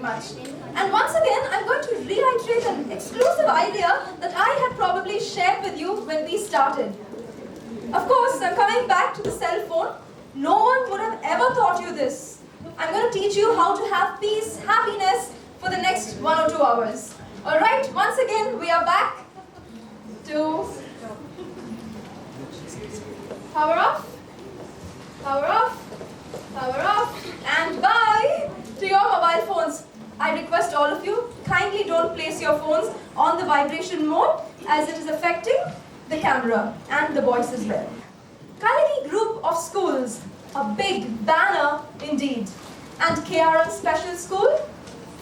much. And once again, I'm going to reiterate an exclusive idea that I had probably shared with you when we started. Of course, I'm coming back to the cell phone. No one would have ever taught you this. I'm going to teach you how to have peace, happiness for the next 1 or 2 hours. Alright, once again, we are back to power off, power off, power off, and bye to your mobile phones. I request all of you, kindly don't place your phones on the vibration mode as it is affecting the camera and the voice as well. Kalagi Group of Schools, a big banner indeed, and KRM Special School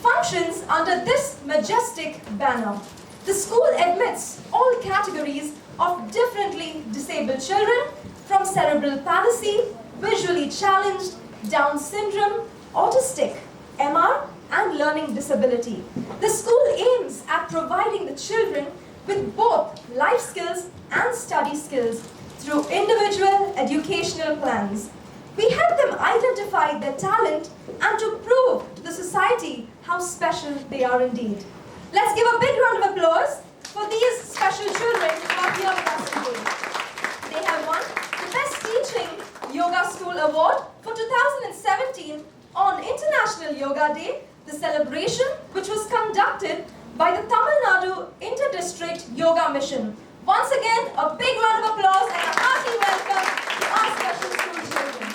functions under this majestic banner. The school admits all categories of differently disabled children from cerebral palsy, visually challenged, Down syndrome, autistic, MR, and learning disability. The school aims at providing the children with both life skills and study skills through individual educational plans. We help them identify their talent and to prove to the society how special they are indeed. Let's give a big round of applause for these special children who are here with us today. They have won the Best Teaching Yoga School Award for 2017 on International Yoga Day, the celebration which was conducted by the Tamil Nadu Inter-District Yoga Mission. Once again, a big round of applause and a hearty welcome to our special school children.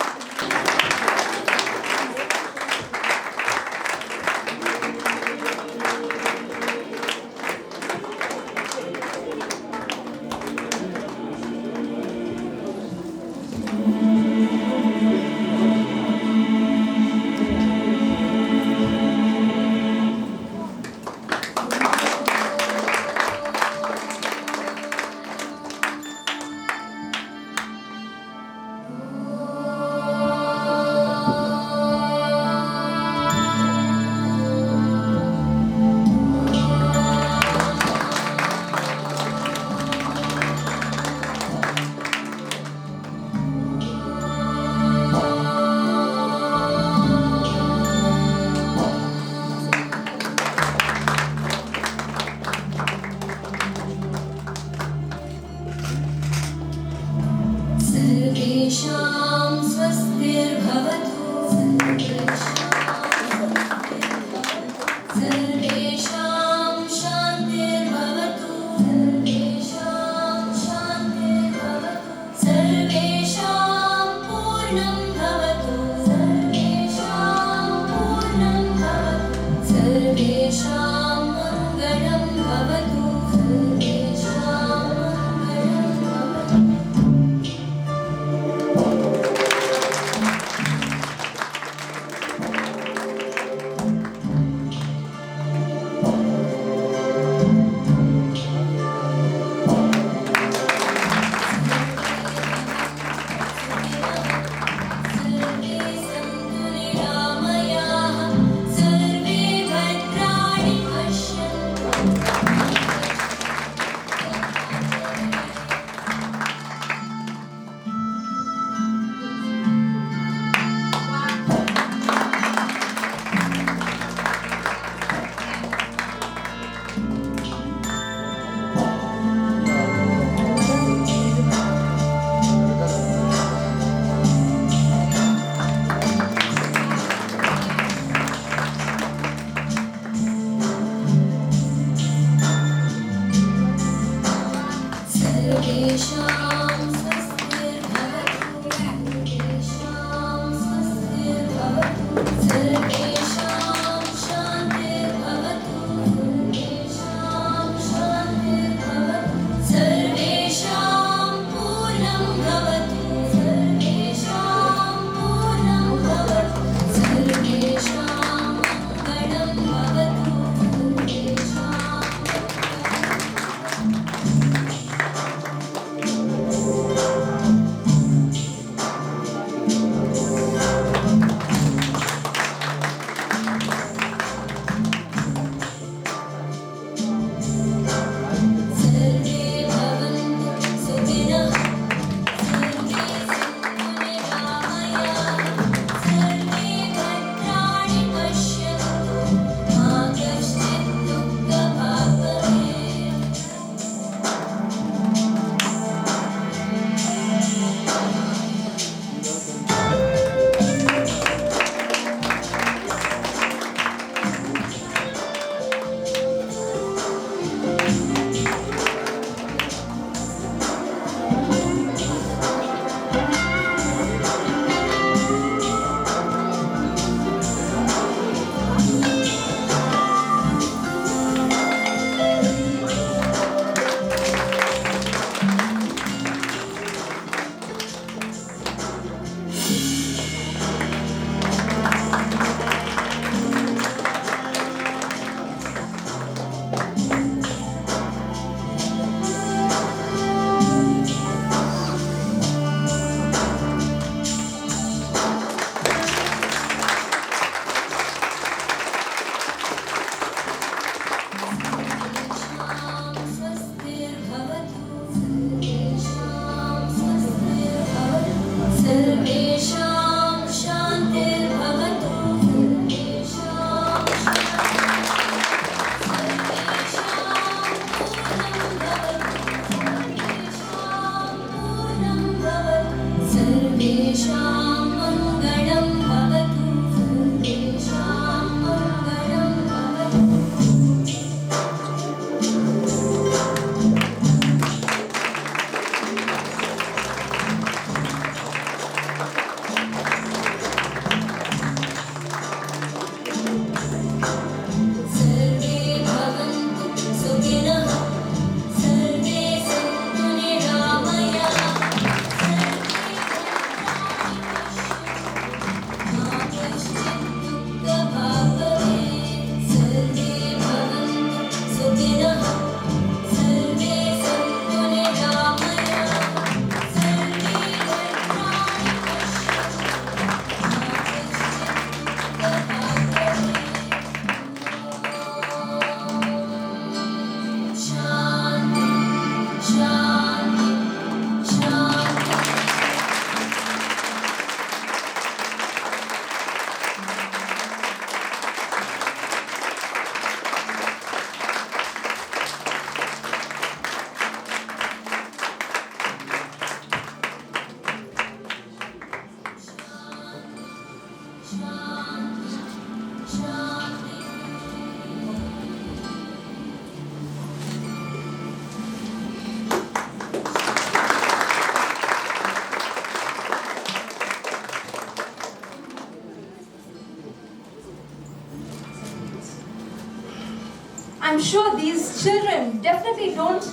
I'm sure these children definitely don't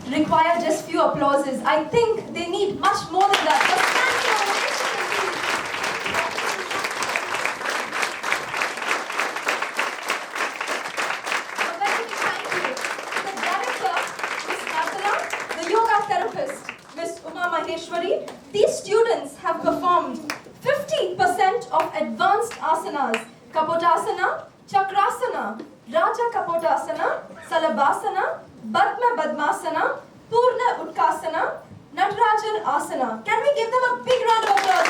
require just few applauses. I think they need much more than that. So standing ovation, please. A very big thank you to the director, Ms. Nartana, the yoga therapist, Ms. Uma Maheshwari. These students have performed 50% of advanced asanas: Kapotasana, Chakrasana, Raja Kapotasana, Salabhasana, Padma Padmasana, Purna Utkasana, Natarajan Asana. Can we give them a big round of applause?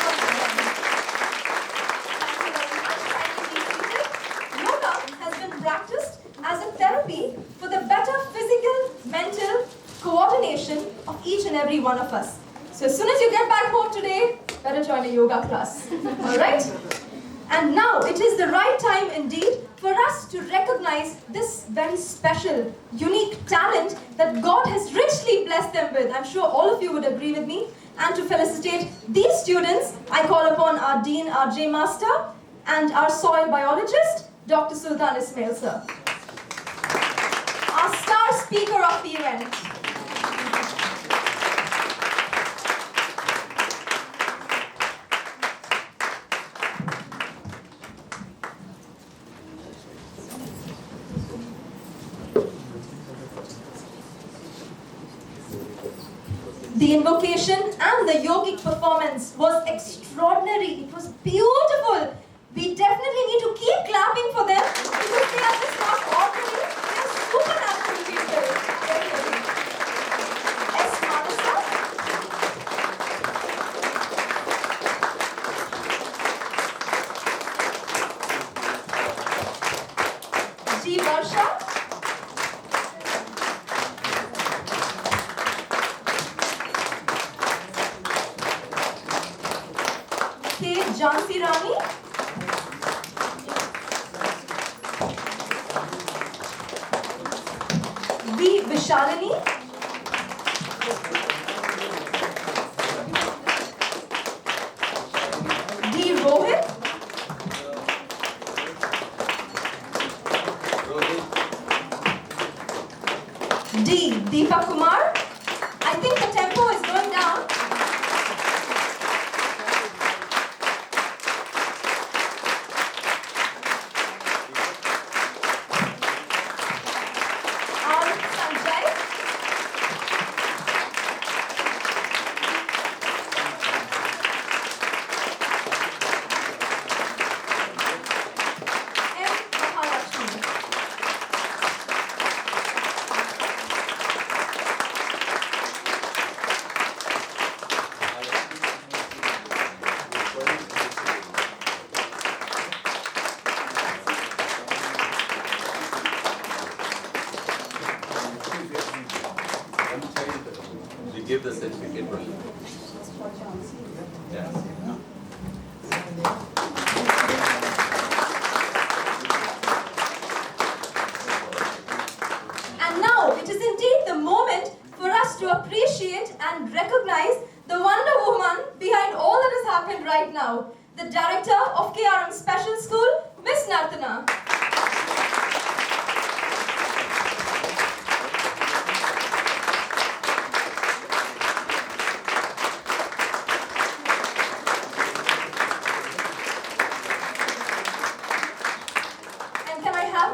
Thank you very much. Yoga has been practiced as a therapy for the better physical, mental coordination of each and every one of us. So as soon as you get back home today, better join a yoga class. Alright? And now it is the right time indeed for us to recognize this very special, unique talent that God has richly blessed them with. I'm sure all of you would agree with me. And to felicitate these students, I call upon our Dean, our J Master, and our soil biologist, Dr. Sultan Ismail sir. Our star speaker of the event. The invocation and the yogic performance was extraordinary. It was beautiful. We definitely need to keep clapping for them because they are just not ordinary. They are supernatural people. Definitely. S. Manasa. G. Varsha. Jhansi Rani, V. Vishalini, D. Rohit, D. Deepak Kumar. I think the tempo is going down. Give the certificate, right? Yes. And now it is indeed the moment for us to appreciate and recognize the Wonder Woman behind all that has happened right now, the director of KRM Special School, Ms. Nartana.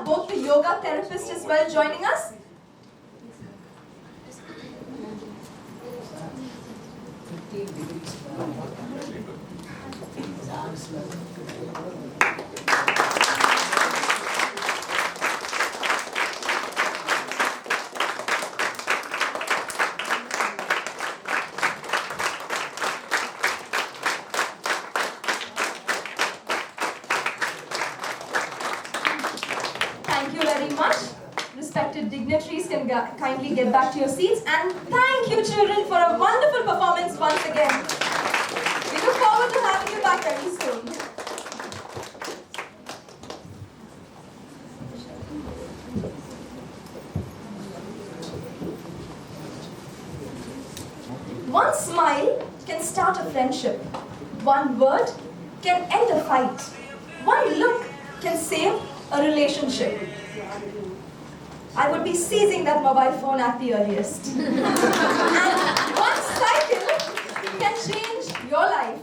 Both the yoga therapist as well joining us. Thank you very much. Respected dignitaries can kindly get back to your seats. And thank you, children, for a wonderful performance once again. We look forward to having you back very soon. One smile can start a friendship. One word can end a fight. One look can save a relationship. I would be seizing that mobile phone at the earliest. And one cycle can change your life.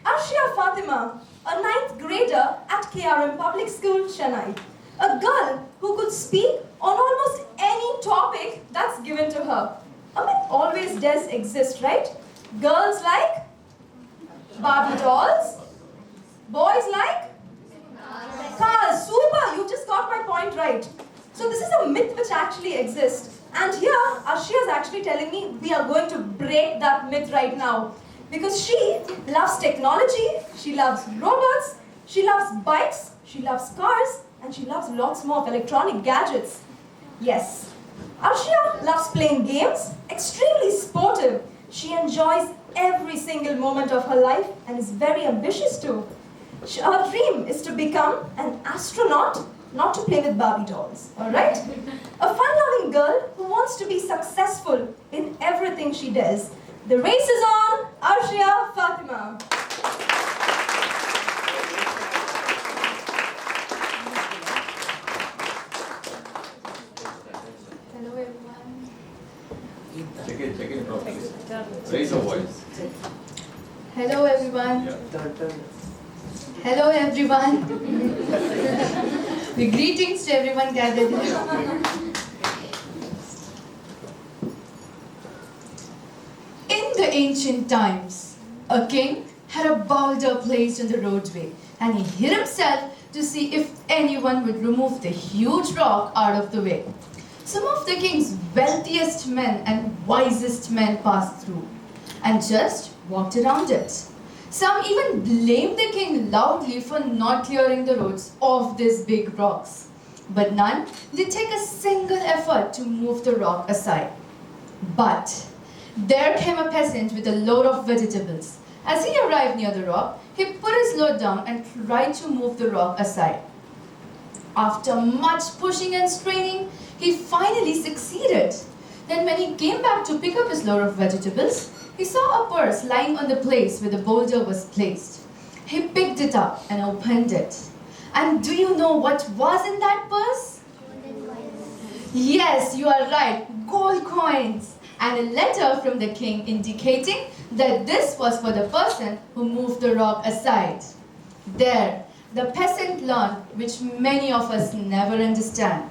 Arshia Fatima, a 9th grader at KRM Public School, Chennai. A girl who could speak on almost any topic that's given to her. A myth always does exist, right? Girls like Barbie dolls. Boys like cars. Super, you just got my point right. So this is a myth which actually exists. And here, Arshia is actually telling me we are going to break that myth right now. Because she loves technology, she loves robots, she loves bikes, she loves cars, and she loves lots more of electronic gadgets. Yes, Arshia loves playing games, extremely sportive. She enjoys every single moment of her life and is very ambitious too. Her dream is to become an astronaut, not to play with Barbie dolls, alright? A fun-loving girl who wants to be successful in everything she does. The race is on, Arshia Fatima. Hello everyone. Check in properly. Raise your voice. Hello everyone. Yeah. Hello everyone. The greetings to everyone gathered here. In the ancient times, a king had a boulder placed on the roadway and he hid himself to see if anyone would remove the huge rock out of the way. Some of the king's wealthiest men and wisest men passed through and just walked around it. Some even blamed the king loudly for not clearing the roads of these big rocks. But none did take a single effort to move the rock aside. But there came a peasant with a load of vegetables. As he arrived near the rock, he put his load down and tried to move the rock aside. After much pushing and straining, he finally succeeded. Then when he came back to pick up his load of vegetables, he saw a purse lying on the place where the boulder was placed. He picked it up and opened it. And do you know what was in that purse? Yes, you are right, gold coins. And a letter from the king indicating that this was for the person who moved the rock aside. There, the peasant learned, which many of us never understand.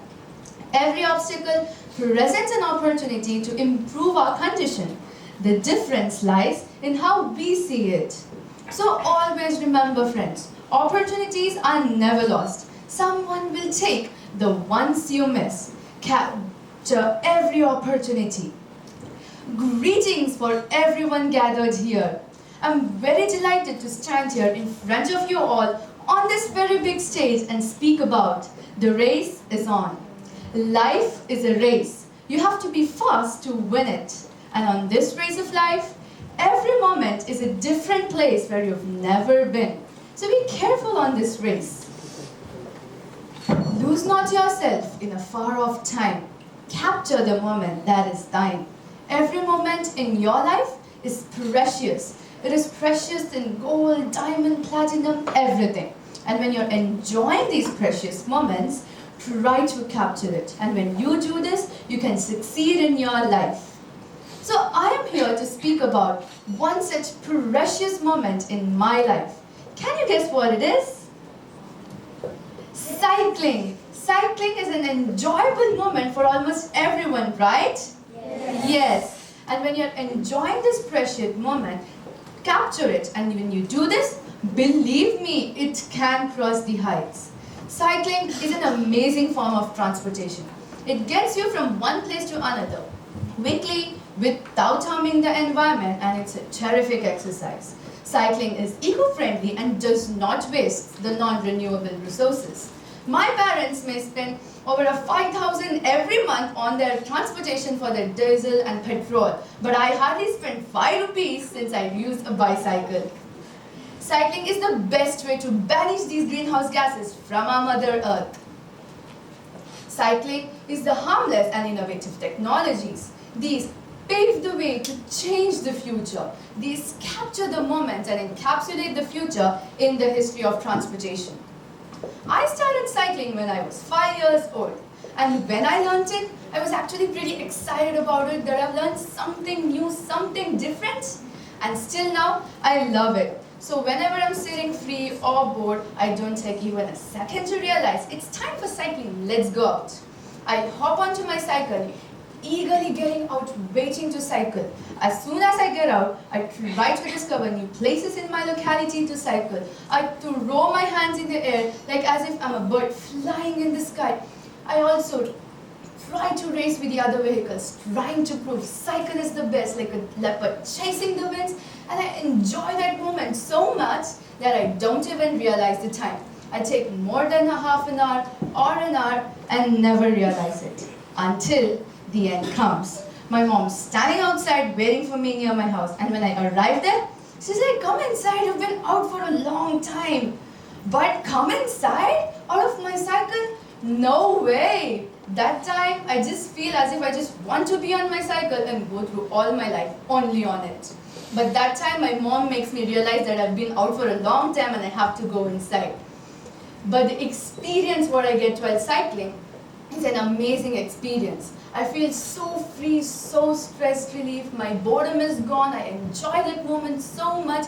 Every obstacle presents an opportunity to improve our condition. The difference lies in how we see it. So always remember, friends, opportunities are never lost. Someone will take the ones you miss. Capture every opportunity. Greetings for everyone gathered here. I'm very delighted to stand here in front of you all on this very big stage and speak about the race is on. Life is a race. You have to be fast to win it. And on this race of life, every moment is a different place where you've never been. So be careful on this race. Lose not yourself in a far-off time. Capture the moment that is thine. Every moment in your life is precious. It is precious in gold, diamond, platinum, everything. And when you're enjoying these precious moments, try to capture it. And when you do this, you can succeed in your life. So I am here to speak about one such precious moment in my life. Can you guess what it is? Cycling. Cycling is an enjoyable moment for almost everyone, right? Yes. And when you're enjoying this precious moment, capture it. And when you do this, believe me, it can cross the heights. Cycling is an amazing form of transportation. It gets you from one place to another quickly without harming the environment, and it's a terrific exercise. Cycling is eco-friendly and does not waste the non-renewable resources. My parents may spend over 5,000 every month on their transportation for their diesel and petrol, but I hardly spend 5 rupees since I use a bicycle. Cycling is the best way to banish these greenhouse gases from our Mother Earth. Cycling is the harmless and innovative technologies. These pave the way to change the future. These capture the moment and encapsulate the future in the history of transportation. I started cycling when I was 5 years old. And when I learned it, I was actually pretty excited about it, that I've learned something new, something different. And still now, I love it. So whenever I'm sitting free or bored, I don't take even a second to realize it's time for cycling, let's go out. I hop onto my cycle, eagerly getting out, waiting to cycle. As soon as I get out, I try to discover new places in my locality to cycle. I throw my hands in the air like as if I'm a bird flying in the sky. I also try to race with the other vehicles, trying to prove cycle is the best, like a leopard chasing the winds, and I enjoy that moment so much that I don't even realize the time. I take more than a half an hour or an hour and never realize it until the end comes. My mom's standing outside waiting for me near my house, and when I arrive there, she's like, "Come inside, you've been out for a long time." But come inside out of my cycle? No way! That time, I just feel as if I just want to be on my cycle and go through all my life only on it. But that time, my mom makes me realize that I've been out for a long time and I have to go inside. But the experience what I get while cycling is an amazing experience. I feel so free, so stress relief, my boredom is gone, I enjoy that moment so much.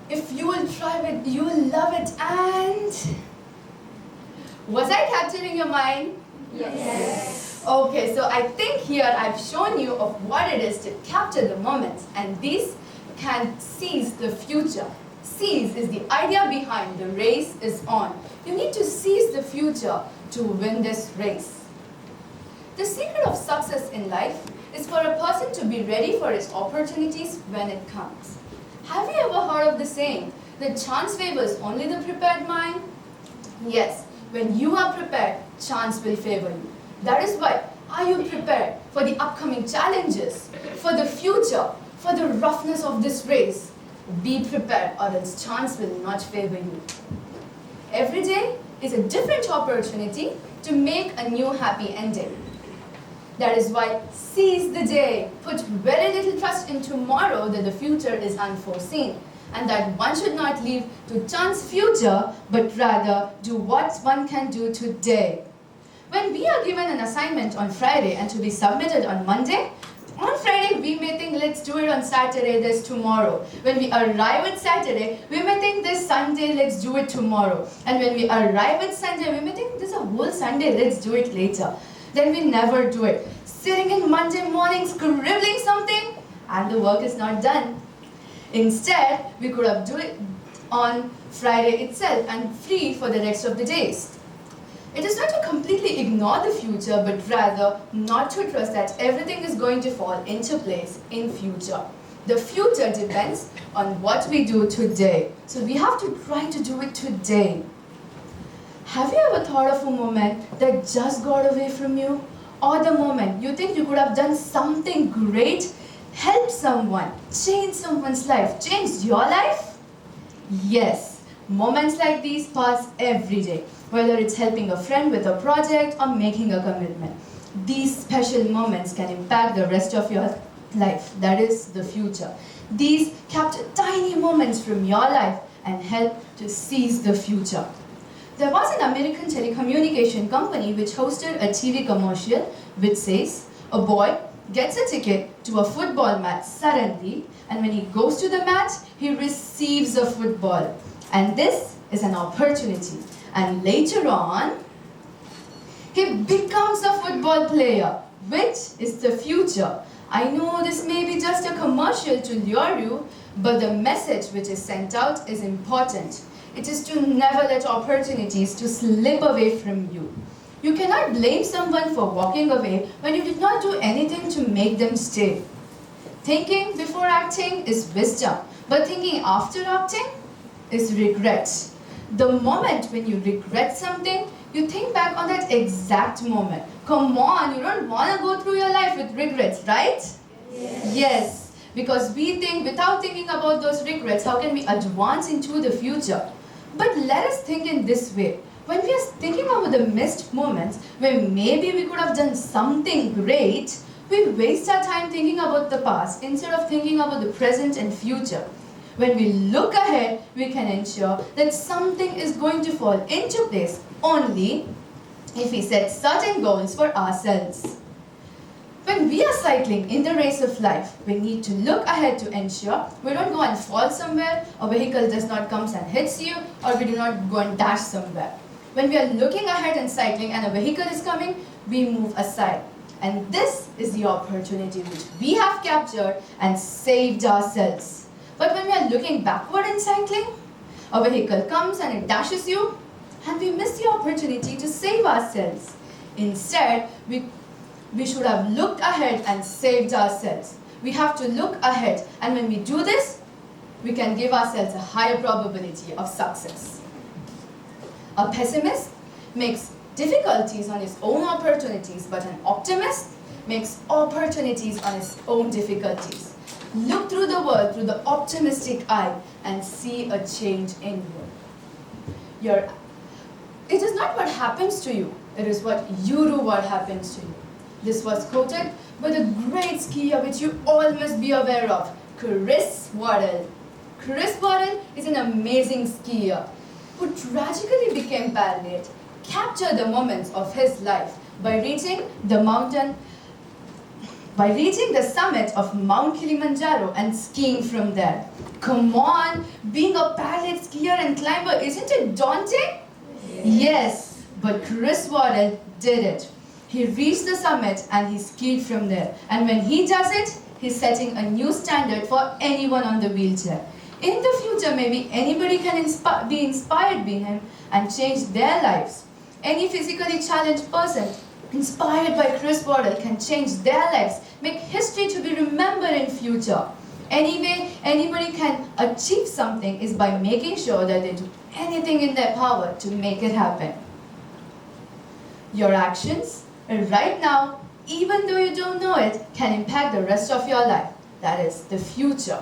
If you will try it, you will love it. And was I capturing your mind? Yes. Okay, so I think here I've shown you of what it is to capture the moments, and these can seize the future. Seize is the idea behind the race is on. You need to seize the future to win this race. The secret of success in life is for a person to be ready for its opportunities when it comes. Have you ever heard of the saying that chance favors only the prepared mind? Yes, when you are prepared, chance will favor you. That is why, are you prepared for the upcoming challenges, for the future, for the roughness of this race? Be prepared or else chance will not favor you. Every day is a different opportunity to make a new happy ending. That is why seize the day. Put very little trust in tomorrow that the future is unforeseen, and that one should not leave to chance future, but rather do what one can do today. When we are given an assignment on Friday and to be submitted on Monday, on Friday we may think let's do it on Saturday, there's tomorrow. When we arrive at Saturday, we may think this Sunday, let's do it tomorrow. And when we arrive at Sunday, we may think this is a whole Sunday, let's do it later. Then we never do it. Sitting in Monday morning scribbling something and the work is not done. Instead, we could have done it on Friday itself and free for the rest of the days. It is not to completely ignore the future, but rather not to trust that everything is going to fall into place in future. The future depends on what we do today. So we have to try to do it today. Have you ever thought of a moment that just got away from you? Or the moment you think you could have done something great, helped someone, changed someone's life, changed your life? Yes, moments like these pass every day, whether it's helping a friend with a project or making a commitment. These special moments can impact the rest of your life, that is the future. These capture tiny moments from your life and help to seize the future. There was an American telecommunication company which hosted a TV commercial which says, a boy gets a ticket to a football match suddenly, and when he goes to the match, he receives a football. And this is an opportunity. And later on, he becomes a football player, which is the future. I know this may be just a commercial to lure you, but the message which is sent out is important. It is to never let opportunities to slip away from you. You cannot blame someone for walking away when you did not do anything to make them stay. Thinking before acting is wisdom, but thinking after acting is regret. The moment when you regret something, you think back on that exact moment. Come on, you don't want to go through your life with regrets, right? Yes, because we think without thinking about those regrets, how can we advance into the future? But let us think in this way. When we are thinking about the missed moments where maybe we could have done something great, we waste our time thinking about the past instead of thinking about the present and future. When we look ahead, we can ensure that something is going to fall into place only if we set certain goals for ourselves. When we are cycling in the race of life, we need to look ahead to ensure we don't go and fall somewhere, a vehicle does not come and hits you, or we do not go and dash somewhere. When we are looking ahead and cycling and a vehicle is coming, we move aside. And this is the opportunity which we have captured and saved ourselves. But when we are looking backward in cycling, a vehicle comes and it dashes you, and we miss the opportunity to save ourselves. Instead, we should have looked ahead and saved ourselves. We have to look ahead, and when we do this, we can give ourselves a higher probability of success. A pessimist makes difficulties on his own opportunities, but an optimist makes opportunities on his own difficulties. Look through the world through the optimistic eye and see a change in you. It is not what happens to you, it is what you do what happens to you. This was quoted by the great skier which you all must be aware of, Chris Waddell. Chris Waddell is an amazing skier who tragically became paralyzed, captured the moments of his life by reaching the summit of Mount Kilimanjaro and skiing from there. Come on, being a paralyzed skier and climber, isn't it daunting? Yes, but Chris Waddell did it. He reached the summit and he skied from there. And when he does it, he's setting a new standard for anyone on the wheelchair. In the future, maybe anybody can be inspired by him and change their lives. Any physically challenged person inspired by Chris Waddell can change their lives, make history to be remembered in future. Any way anybody can achieve something is by making sure that they do anything in their power to make it happen. Your actions right now, even though you don't know it, can impact the rest of your life. That is the future.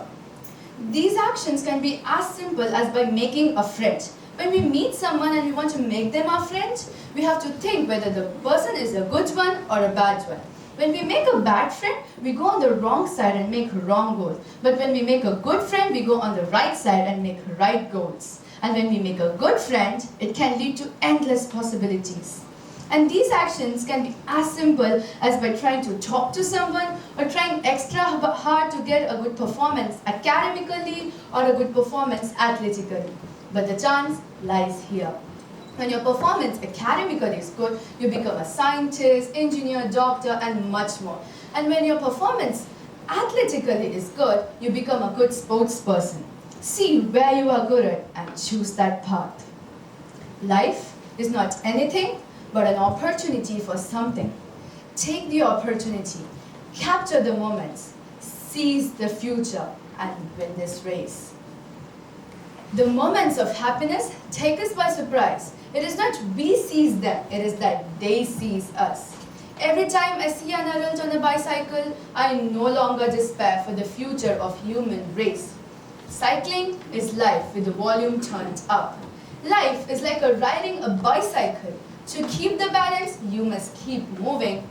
These actions can be as simple as by making a friend. When we meet someone and we want to make them our friend, we have to think whether the person is a good one or a bad one. When we make a bad friend, we go on the wrong side and make wrong goals. But when we make a good friend, we go on the right side and make right goals. And when we make a good friend, it can lead to endless possibilities. And these actions can be as simple as by trying to talk to someone or trying extra hard to get a good performance academically or a good performance athletically. But the chance lies here. When your performance academically is good, you become a scientist, engineer, doctor, and much more. And when your performance athletically is good, you become a good sports person. See where you are good at and choose that path. Life is not anything but an opportunity for something. Take the opportunity, capture the moments, seize the future, and win this race. The moments of happiness take us by surprise. It is not we seize them, it is that they seize us. Every time I see an adult on a bicycle, I no longer despair for the future of human race. Cycling is life with the volume turned up. Life is like riding a bicycle. To keep the balance, you must keep moving.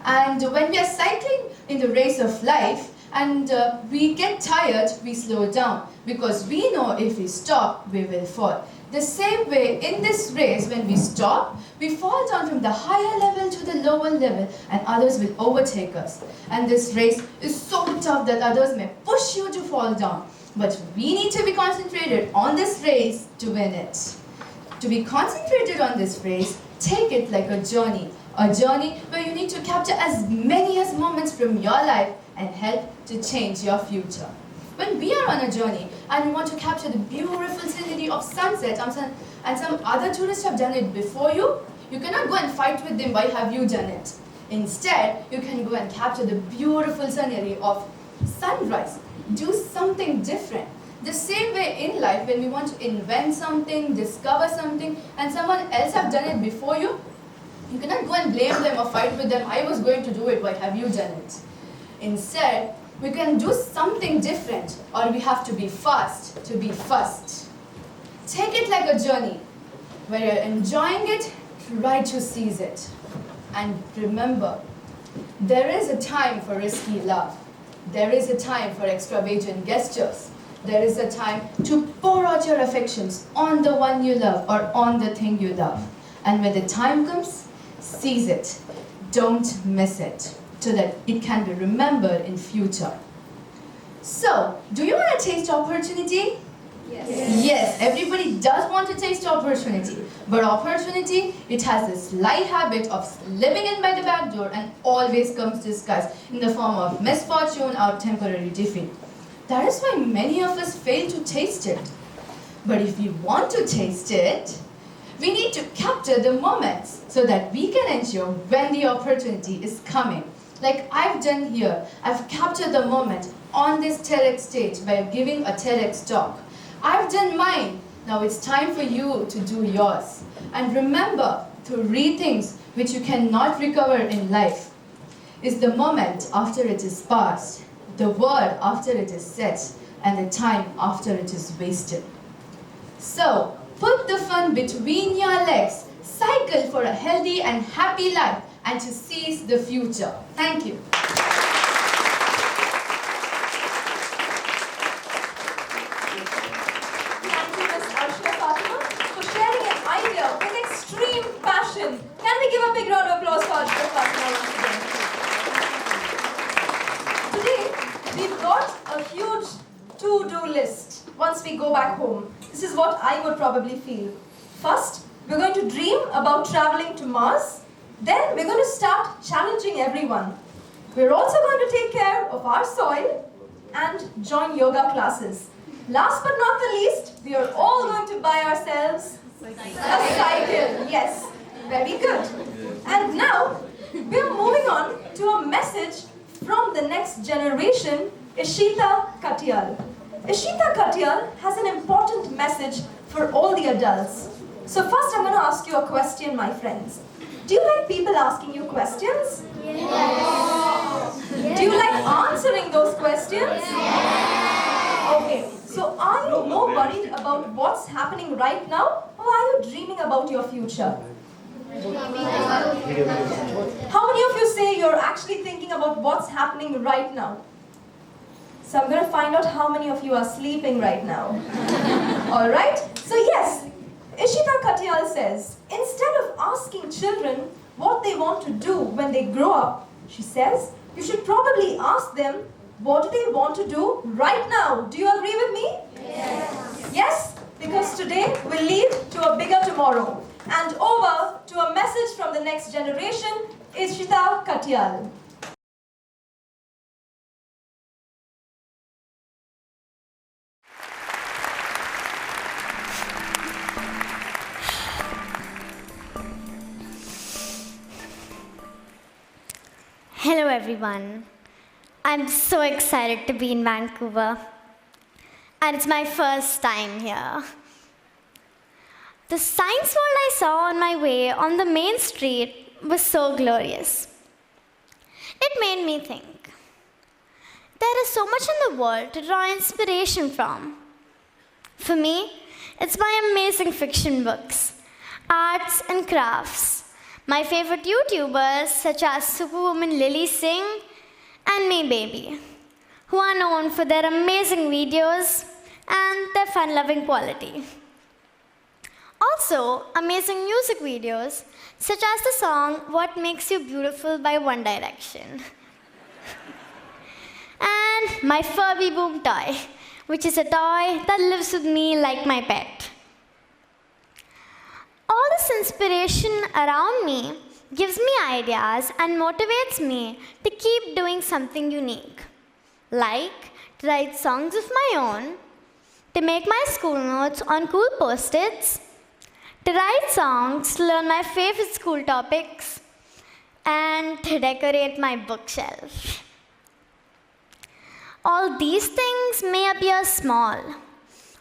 And when we are cycling in the race of life and we get tired, we slow down because we know if we stop, we will fall. The same way in this race, when we stop, we fall down from the higher level to the lower level and others will overtake us. And this race is so tough that others may push you to fall down. But we need to be concentrated on this race to win it. To be concentrated on this race, take it like a journey where you need to capture as many as moments from your life and help to change your future. When we are on a journey and we want to capture the beautiful scenery of sunset and some other tourists have done it before you, you cannot go and fight with them, why have you done it? Instead, you can go and capture the beautiful scenery of sunrise. Do something different. The same way in life, when we want to invent something, discover something, and someone else have done it before you, you cannot go and blame them or fight with them, I was going to do it, why have you done it? Instead, we can do something different, or we have to be fast to be first. Take it like a journey, where you're enjoying it, try to seize it. And remember, there is a time for risky love. There is a time for extravagant gestures. there is a time to pour out your affections on the one you love or on the thing you love. And when the time comes, seize it. Don't miss it, so that it can be remembered in future. So, do you want to taste opportunity? Yes, everybody does want to taste opportunity. But opportunity, it has this slight habit of slipping in by the back door and always comes disguised in the form of misfortune or temporary defeat. That is why many of us fail to taste it. But if we want to taste it, we need to capture the moments so that we can ensure when the opportunity is coming. Like I've done here, I've captured the moment on this TEDx stage by giving a TEDx talk. I've done mine. Now it's time for you to do yours. And remember to read things which you cannot recover in life. Is the moment after it is past, the word after it is said, and the time after it is wasted. So, put the fun between your legs, cycle for a healthy and happy life, and to seize the future. Thank you. Can we give a big round of applause for Ashra Fatima once again? Today, we've got a huge to-do list. Once we go back home, this is what I would probably feel. First, we're going to dream about traveling to Mars. Then, we're going to start challenging everyone. We're also going to take care of our soil and join yoga classes. Last but not the least, we are all going to buy ourselves a cycle. Yes. Very good. And now, we're moving on to a message from the next generation, Ishita Katyal. Ishita Katyal has an important message for all the adults. So first I'm going to ask you a question, my friends. Do you like people asking you questions? Yes. Do you like answering those questions? Yes. Okay, so are you more worried about what's happening right now, or are you dreaming about your future? How many of you say you're actually thinking about what's happening right now? So I'm going to find out how many of you are sleeping right now. Alright? So yes, Ishita Katyal says, instead of asking children what they want to do when they grow up, she says, you should probably ask them, what do they want to do right now? Do you agree with me? Yes. Yes? Because today will lead to a bigger tomorrow. And over to a message from the next generation, Ishita Katyal. Hello everyone. I'm so excited to be in Vancouver. And it's my first time here. The science world I saw on my way on the main street was so glorious. It made me think. There is so much in the world to draw inspiration from. For me, it's my amazing fiction books, arts and crafts, my favorite YouTubers such as Superwoman Lily Singh and Me Baby, who are known for their amazing videos and their fun-loving quality. Also, amazing music videos, such as the song What Makes You Beautiful by One Direction. And my Furby Boom toy, which is a toy that lives with me like my pet. All this inspiration around me gives me ideas and motivates me to keep doing something unique, like to write songs of my own, to make my school notes on cool post-its, to write songs to learn my favorite school topics, and to decorate my bookshelf. All these things may appear small,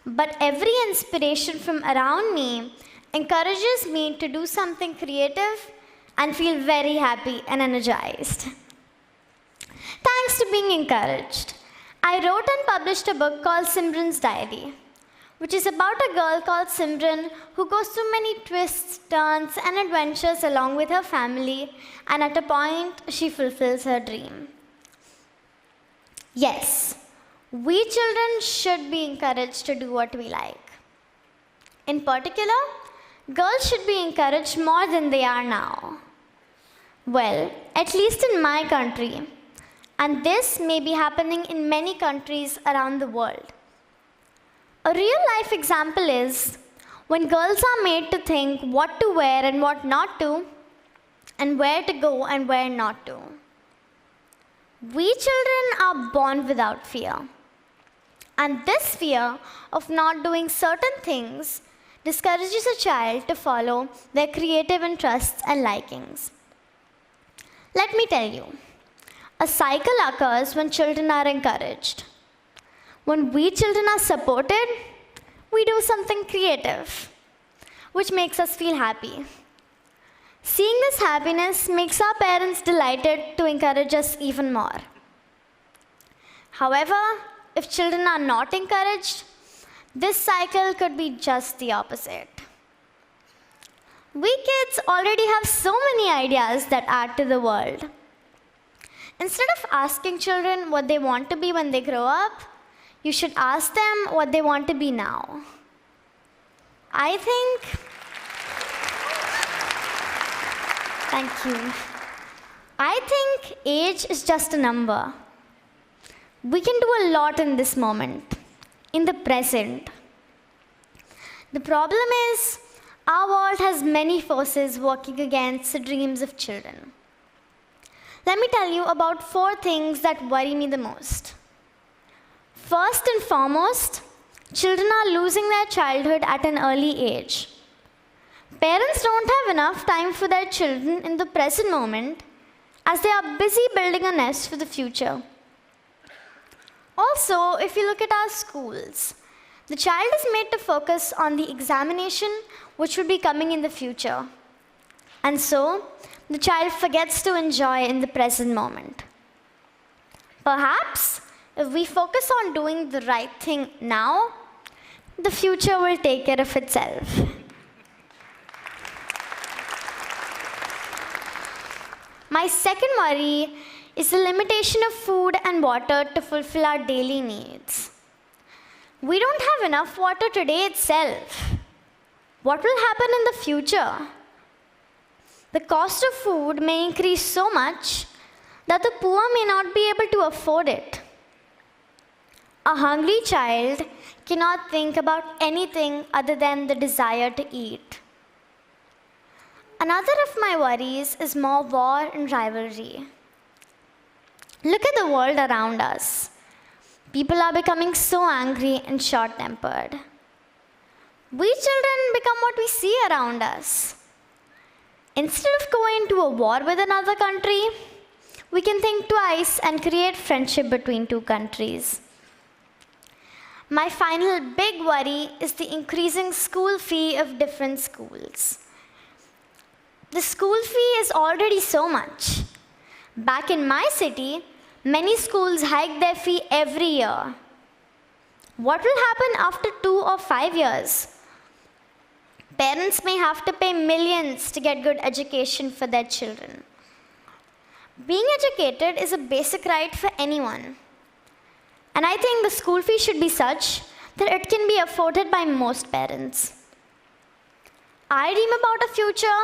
but every inspiration from around me encourages me to do something creative and feel very happy and energized. Thanks to being encouraged, I wrote and published a book called Simran's Diary, which is about a girl called Simran who goes through many twists, turns, and adventures along with her family, and at a point, she fulfills her dream. Yes, We children should be encouraged to do what we like. In particular, girls should be encouraged more than they are now. Well, at least in my country, and this may be happening in many countries around the world. A real life example is when girls are made to think what to wear and what not to, and where to go and where not to. We children are born without fear. And this fear of not doing certain things discourages a child to follow their creative interests and likings. Let me tell you, a cycle occurs when children are encouraged. When we children are supported, we do something creative, which makes us feel happy. Seeing this happiness makes our parents delighted to encourage us even more. However, if children are not encouraged, this cycle could be just the opposite. We kids already have so many ideas that add to the world. Instead of asking children what they want to be when they grow up, you should ask them what they want to be now. Thank you. I think age is just a number. We can do a lot in this moment, in the present. The problem is, our world has many forces working against the dreams of children. Let me tell you about 4 things that worry me the most. First and foremost, children are losing their childhood at an early age. Parents don't have enough time for their children in the present moment as they are busy building a nest for the future. Also, if you look at our schools, the child is made to focus on the examination which will be coming in the future. And so, the child forgets to enjoy in the present moment. Perhaps, if we focus on doing the right thing now, the future will take care of itself. My second worry is the limitation of food and water to fulfill our daily needs. We don't have enough water today itself. What will happen in the future? The cost of food may increase so much that the poor may not be able to afford it. A hungry child cannot think about anything other than the desire to eat. Another of my worries is more war and rivalry. Look at the world around us. People are becoming so angry and short-tempered. We children become what we see around us. Instead of going to a war with another country, we can think twice and create friendship between 2 countries. My final big worry is the increasing school fee of different schools. The school fee is already so much. Back in my city, many schools hike their fee every year. What will happen after 2 or 5 years? Parents may have to pay millions to get good education for their children. Being educated is a basic right for anyone. And I think the school fee should be such that it can be afforded by most parents. I dream about a future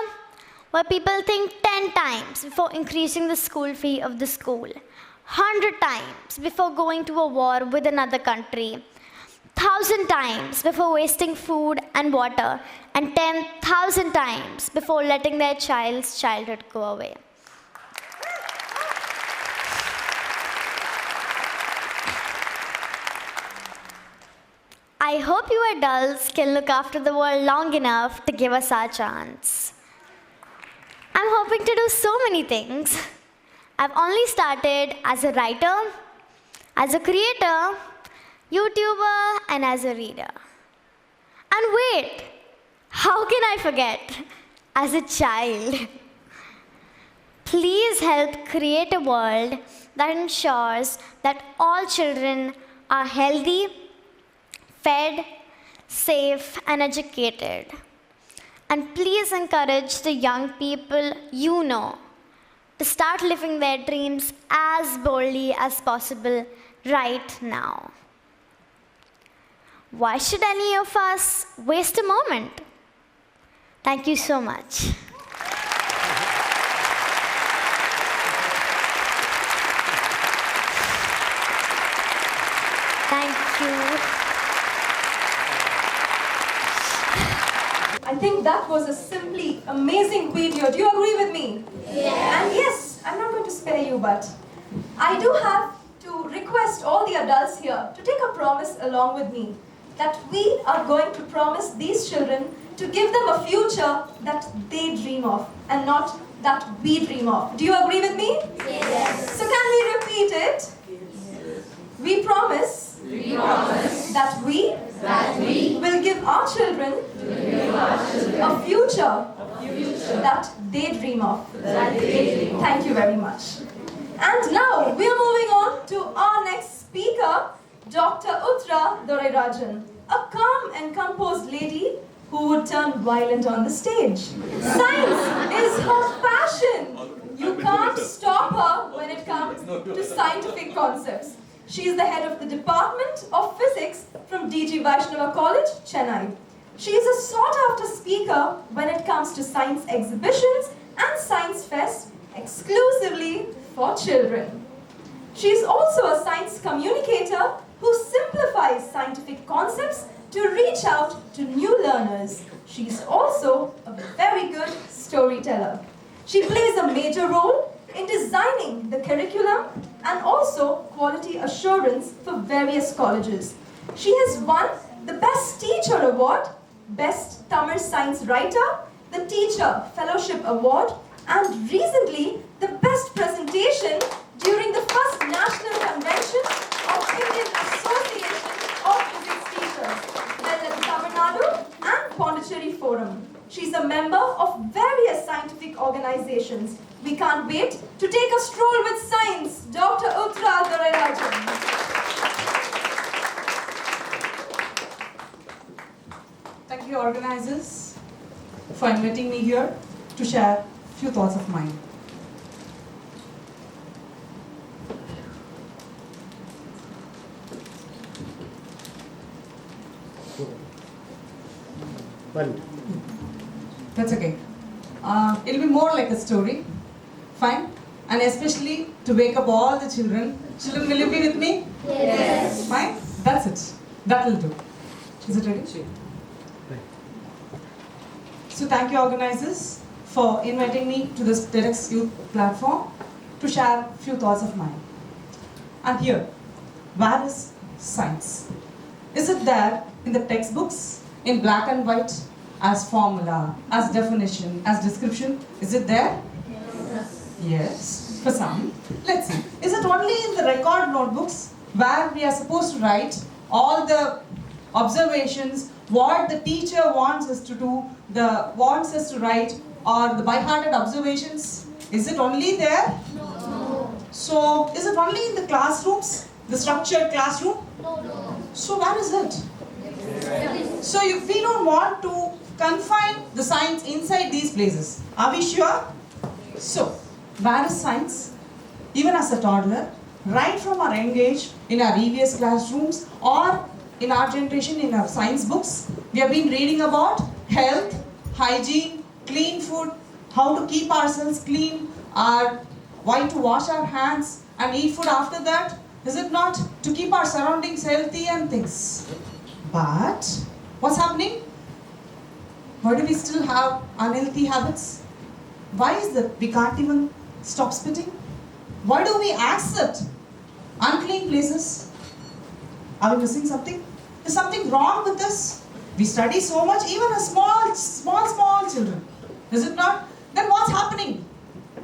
where people think 10 times before increasing the school fee of the school, 100 times before going to a war with another country, 1,000 times before wasting food and water, and 10,000 times before letting their child's childhood go away. I hope you adults can look after the world long enough to give us our chance. I'm hoping to do so many things. I've only started as a writer, as a creator, YouTuber, and as a reader. And wait, how can I forget? As a child. Please help create a world that ensures that all children are healthy, fed, safe, and educated. And please encourage the young people you know to start living their dreams as boldly as possible right now. Why should any of us waste a moment? Thank you so much. Thank you. I think that was a simply amazing video. Do you agree with me? Yes. And yes, I'm not going to spare you, but I do have to request all the adults here to take a promise along with me that we are going to promise these children to give them a future that they dream of and not that we dream of. Do you agree with me? Yes. So can we repeat it? Yes. We promise that we will give our children a future that they dream of. Thank you very much. And now we are moving on to our next speaker, Dr. Uttara Dorairajan, a calm and composed lady who would turn violent on the stage. Science is her passion. You can't stop her when it comes to scientific concepts. She is the head of the Department of Physics from D.G. Vaishnava College, Chennai. She is a sought-after speaker when it comes to science exhibitions and science fest exclusively for children. She is also a science communicator who simplifies scientific concepts to reach out to new learners. She is also a very good storyteller. She plays a major role in designing the curriculum and also quality assurance for various colleges. She has won the Best Teacher Award, Best Tamil Science Writer, the Teacher Fellowship Award, and recently the Best Presentation during the first National Convention of Indian Association of Physics Teachers, held at the Tamil Nadu and Pondicherry Forum. She's a member of various scientific organizations. We can't wait to take a stroll with science. Dr. Uttara Dorairajan. Thank you, organizers, for inviting me here to share a few thoughts of mine. That's okay. It'll be more like a story. Fine? And especially to wake up all the children. Children, will you be with me? Yes. Fine? That's it. That will do. Is it ready? Sure. So thank you, organizers, for inviting me to this TEDxYOUTH platform to share a few thoughts of mine. And here, where is science? Is it there in the textbooks, in black and white, as formula, as definition, as description? Is it there? Yes. Yes, for some. Let's see. Is it only in the record notebooks where we are supposed to write all the observations, what the teacher wants us to do, wants us to write, or the by-hearted observations? Is it only there? No. So, is it only in the classrooms, the structured classroom? No. So, where is it? Yes. So, if we don't want to confine the science inside these places, are we sure? So, where is science? Even as a toddler, right from our young age, in our EVS classrooms, or in our generation, in our science books, we have been reading about health, hygiene, clean food, how to keep ourselves clean, why to wash our hands and eat food after that. Is it not? To keep our surroundings healthy and things. But what's happening? Why do we still have unhealthy habits? Why is that we can't even stop spitting? Why do we accept unclean places? Are we missing something? Is something wrong with us? We study so much, even as small children. Is it not? Then what's happening?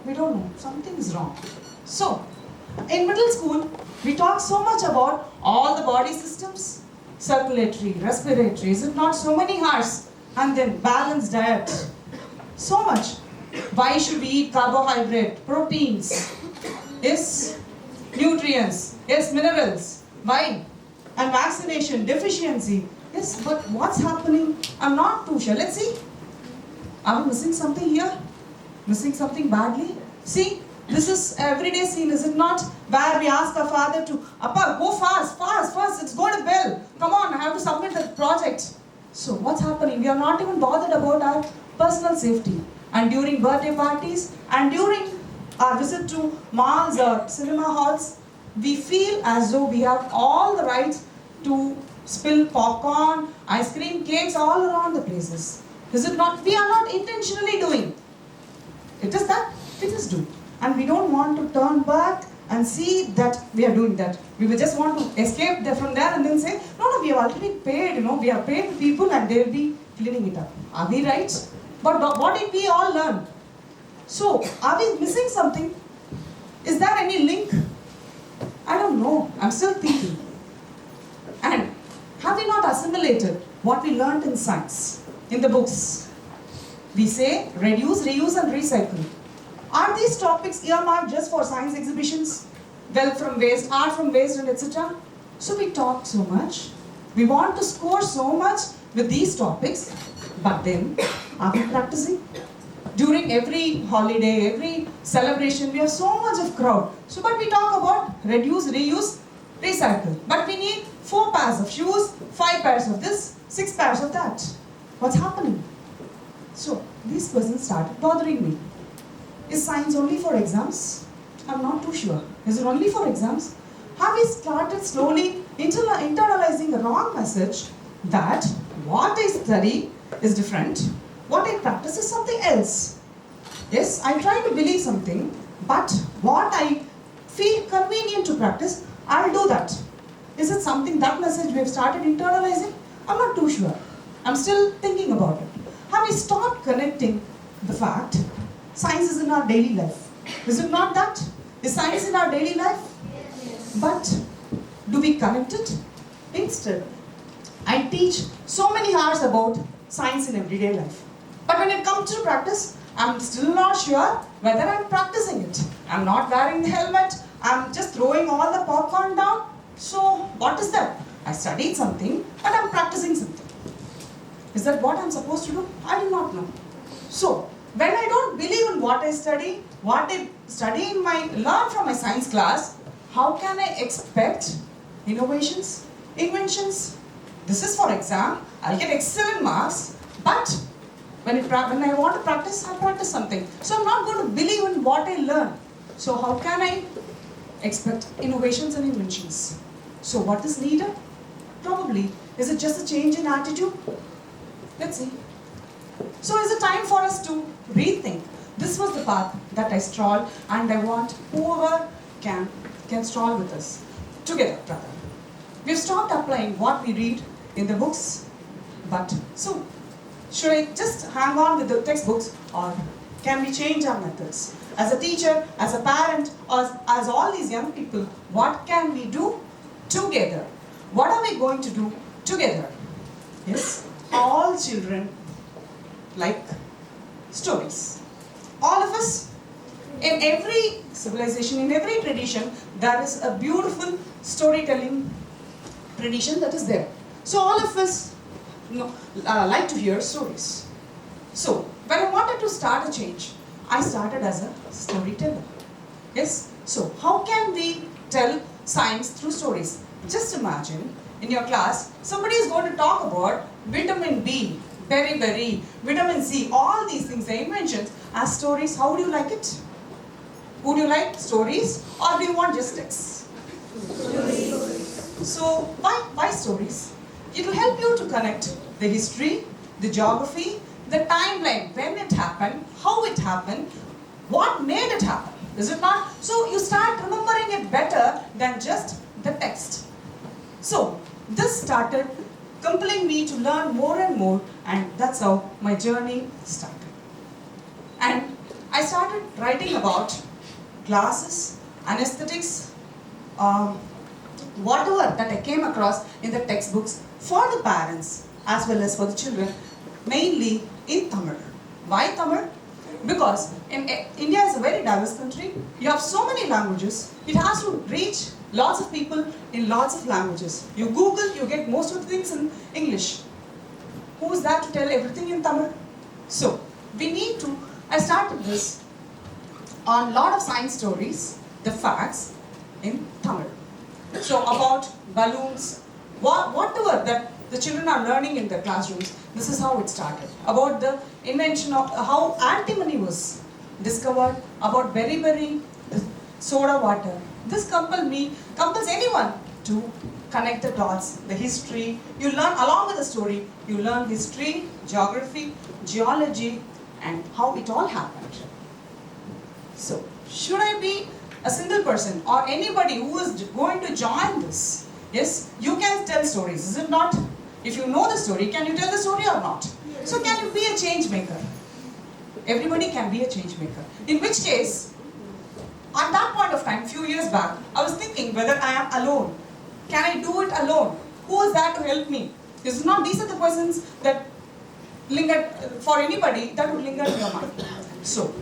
We don't know. Something is wrong. So, in middle school, we talk so much about all the body systems, circulatory, respiratory. Is it not? So many hours. And then balanced diet. So much. Why should we eat carbohydrate, proteins? Yes, nutrients. Yes, minerals. Why? And vaccination, deficiency. Yes, but what's happening? I'm not too sure. Let's see. Are we missing something here? Missing something badly? See, This is everyday scene, is it not? Where we ask our father to, Appa, go fast, fast, fast, it's going to bell. Come on, I have to submit the project. So what's happening? We are not even bothered about our personal safety. And during birthday parties, and during our visit to malls or cinema halls, we feel as though we have all the rights to spill popcorn, ice cream, cakes all around the places. Is it not? We are not intentionally doing. It is that we just do. And we don't want to turn back and see that we are doing that. We will just want to escape from there and then say, no, we have already paid, we have paid people and they will be cleaning it up. Are we right? But what did we all learn? So, are we missing something? Is there any link? I don't know. I'm still thinking. And have we not assimilated what we learned in science, in the books? We say reduce, reuse and recycle. Are these topics earmarked just for science exhibitions? Wealth from waste, art from waste and etc. So we talk so much. We want to score so much with these topics. But then, are we practicing? During every holiday, every celebration, we have so much of crowd. So, but we talk about reduce, reuse, recycle. But we need 4 pairs of shoes, 5 pairs of this, 6 pairs of that. What's happening? So, these persons started bothering me. Is science only for exams? I'm not too sure. Is it only for exams? Have we started slowly internalizing the wrong message that what I study is different, what I practice is something else? Yes, I try to believe something, but what I feel convenient to practice, I'll do that. Is it something, that message we have started internalizing? I'm not too sure. I'm still thinking about it. Have we stopped connecting the fact science is in our daily life? Is it not that? Is science in our daily life? Yes. But do we connect it? Instead, I teach so many hours about science in everyday life. But when it comes to practice, I'm still not sure whether I'm practicing it. I'm not wearing the helmet. I'm just throwing all the popcorn down. So what is that? I studied something, but I'm practicing something. Is that what I'm supposed to do? I do not know. So, when I don't believe in what I study, what I study in learn from my science class, how can I expect innovations, inventions? This is for exam, I'll get excellent marks, but when I want to practice, I'll practice something. So I'm not going to believe in what I learn. So how can I expect innovations and inventions? So what is needed? Probably, is it just a change in attitude? Let's see. So is it time for us to rethink? This was the path that I strolled, and I want whoever can stroll with us. Together, brother. We've stopped applying what we read in the books, but so, should I just hang on with the textbooks, or can we change our methods? As a teacher, as a parent, or as all these young people, what can we do together? What are we going to do together? Yes, all children like stories. All of us, in every civilization, in every tradition, there is a beautiful storytelling tradition that is there. So all of us like to hear stories. So when I wanted to start a change, I started as a storyteller. Yes. So how can we tell science through stories? Just imagine in your class, somebody is going to talk about vitamin B, berry, vitamin C, all these things, the inventions, as stories. How would you like it? Would you like stories, or do you want just texts? Stories. So why stories? It will help you to connect the history, the geography, the timeline, when it happened, how it happened, what made it happen. Is it not? So you start remembering it better than just the text. So this started compelling me to learn more and more, and that's how my journey started. And I started writing about glasses, anesthetics, whatever that I came across in the textbooks for the parents as well as for the children, mainly in Tamil. Why Tamil? Because India is a very diverse country. You have so many languages. It has to reach lots of people in lots of languages. You Google, you get most of the things in English. Who is that to tell everything in Tamil? So, I started this on lot of science stories, the facts in Tamil. So about balloons, whatever that the children are learning in the classrooms, this is how it started. About the invention of how antimony was discovered, about berry, soda water. This compels anyone to connect the dots, the history. You learn along with the story, you learn history, geography, geology, and how it all happened. So, should I be a single person or anybody who is going to join this? Yes, you can tell stories, is it not? If you know the story, can you tell the story or not? So can you be a change maker? Everybody can be a change maker. In which case, at that point of time, few years back, I was thinking whether I am alone. Can I do it alone? Who is there to help me? These are the questions that lingered for anybody that would linger in your mind. So,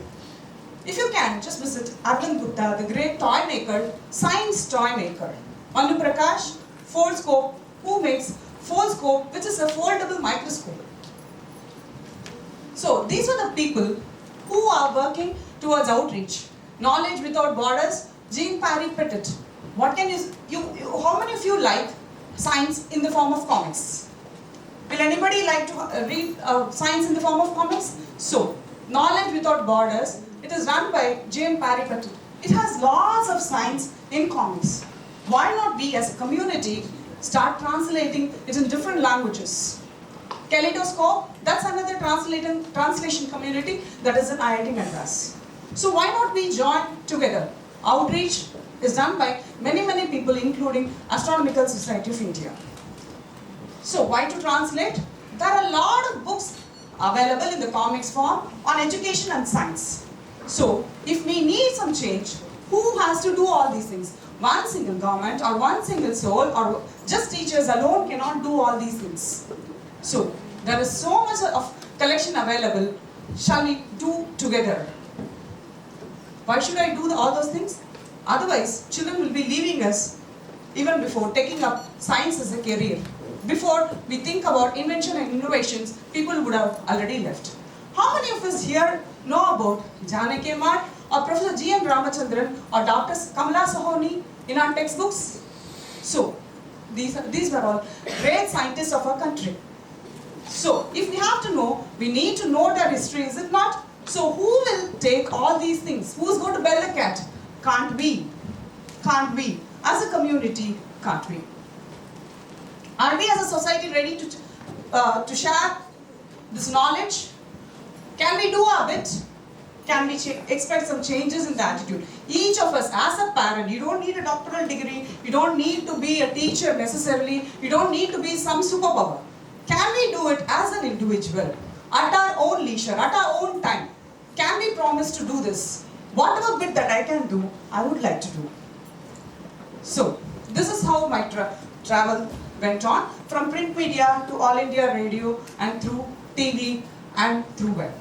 if you can, just visit Arvind Gupta, the great toy maker, science toy maker. Manu Prakash, Foldscope, who makes Foldscope, which is a foldable microscope. So, these are the people who are working towards outreach. Knowledge Without Borders, Jean Parry Pettit. What can how many of you like science in the form of comics? Will anybody like to read science in the form of comics? So, Knowledge Without Borders, it is run by Jean Parry Pettit. It has lots of science in comics. Why not we as a community start translating it in different languages? Kaleidoscope, that's another translation community that is in IIT Madras. So why not we join together? Outreach is done by many people, including Astronomical Society of India. So why to translate? There are a lot of books available in the comics form on education and science. So if we need some change, who has to do all these things? One single government or one single soul or just teachers alone cannot do all these things. So there is so much of collection available. Shall we do together? Why should I do all those things? Otherwise, children will be leaving us even before taking up science as a career. Before we think about invention and innovations, people would have already left. How many of us here know about Janaki Amar or Professor G. M. Ramachandran or Dr. Kamala Sahoni in our textbooks? So, these were all great scientists of our country. So, if we have to know, we need to know their history, is it not? So, who will take all these things? Who is going to bell the cat? Can't we? Can't we? As a community, can't we? Are we as a society ready to share this knowledge? Can we do our bit? Can we expect some changes in the attitude? Each of us as a parent, you don't need a doctoral degree, you don't need to be a teacher necessarily, you don't need to be some superpower. Can we do it as an individual, at our own leisure, at our own time? Can we promise to do this? Whatever bit that I can do, I would like to do. So, this is how my travel went on, from print media to All India Radio and through TV and through web.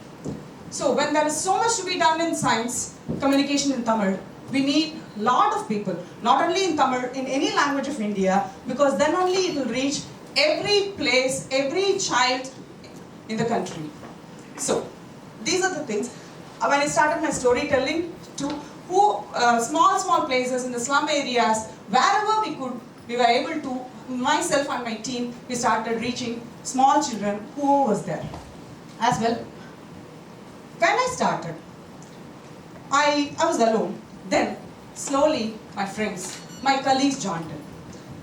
So when there is so much to be done in science, communication in Tamil, we need a lot of people, not only in Tamil, in any language of India, because then only it will reach every place, every child in the country. So, these are the things. When I started my storytelling, to small places in the slum areas, wherever we could, we were able to, myself and my team, we started reaching small children who was there. As well, when I started, I was alone. Then, slowly, my friends, my colleagues joined in.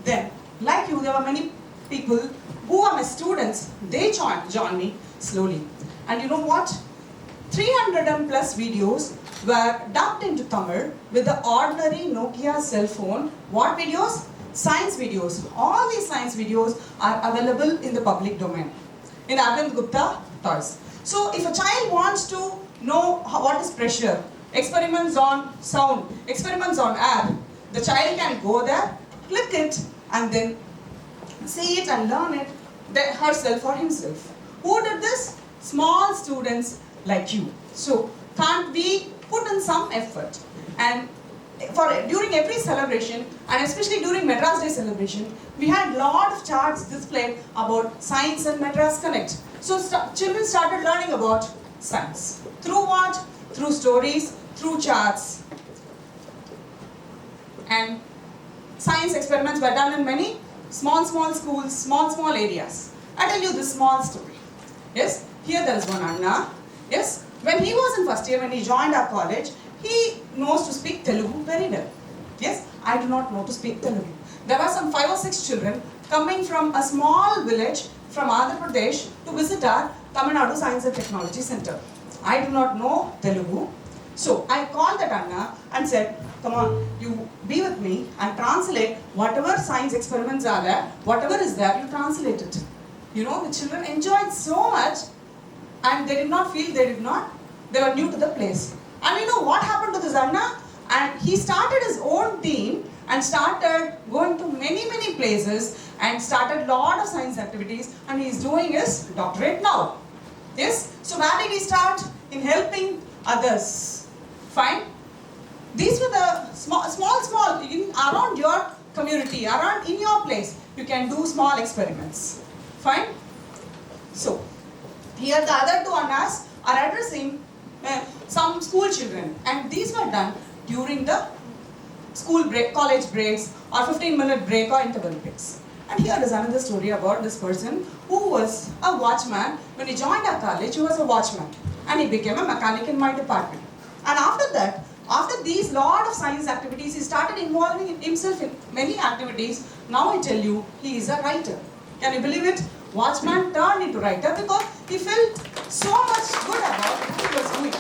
Then, like you, there were many people who are my students, they joined me slowly. And you know what? 300 and plus videos were dubbed into Tamil with the ordinary Nokia cell phone. What videos? Science videos. All these science videos are available in the public domain. In Arvind Gupta toys. So if a child wants to know what is pressure, experiments on sound, experiments on air, the child can go there, click it, and then see it and learn it herself or himself. Who did this? Small students like you. So can't we put in some effort? And during every celebration, and especially during Madras Day celebration, we had a lot of charts displayed about science and Madras Connect. So children started learning about science. Through what? Through stories, through charts. And science experiments were done in many small schools, small areas. I tell you this small story. Yes, here there is one Anna. Yes, when he was in first year, when he joined our college, he knows to speak Telugu very well. Yes, I do not know to speak Telugu. There were some 5 or 6 children coming from a small village from Andhra Pradesh to visit our Tamil Nadu Science and Technology Center. I do not know Telugu. So I called that Anna and said, come on, you be with me and translate whatever science experiments are there, whatever is there, you translate it. You know, the children enjoyed so much and they did not feel they were new to the place. And you know what happened to this Anna? And he started his own team and started going to many places and started lot of science activities, and he is doing his doctorate now. Yes? So where did he start? In helping others. Fine? These were the small, around your community, around in your place, you can do small experiments. Fine? So, here the other 2 Annas are addressing some school children, and these were done during the school break, college breaks, or 15-minute break or interval breaks. And here is another story about this person who was a watchman. When he joined our college, he was a watchman, and he became a mechanic in my department. And after that, after these lot of science activities, he started involving himself in many activities. Now I tell you, he is a writer. Can you believe it? Watchman turned into writer because he felt so much good about what he was doing.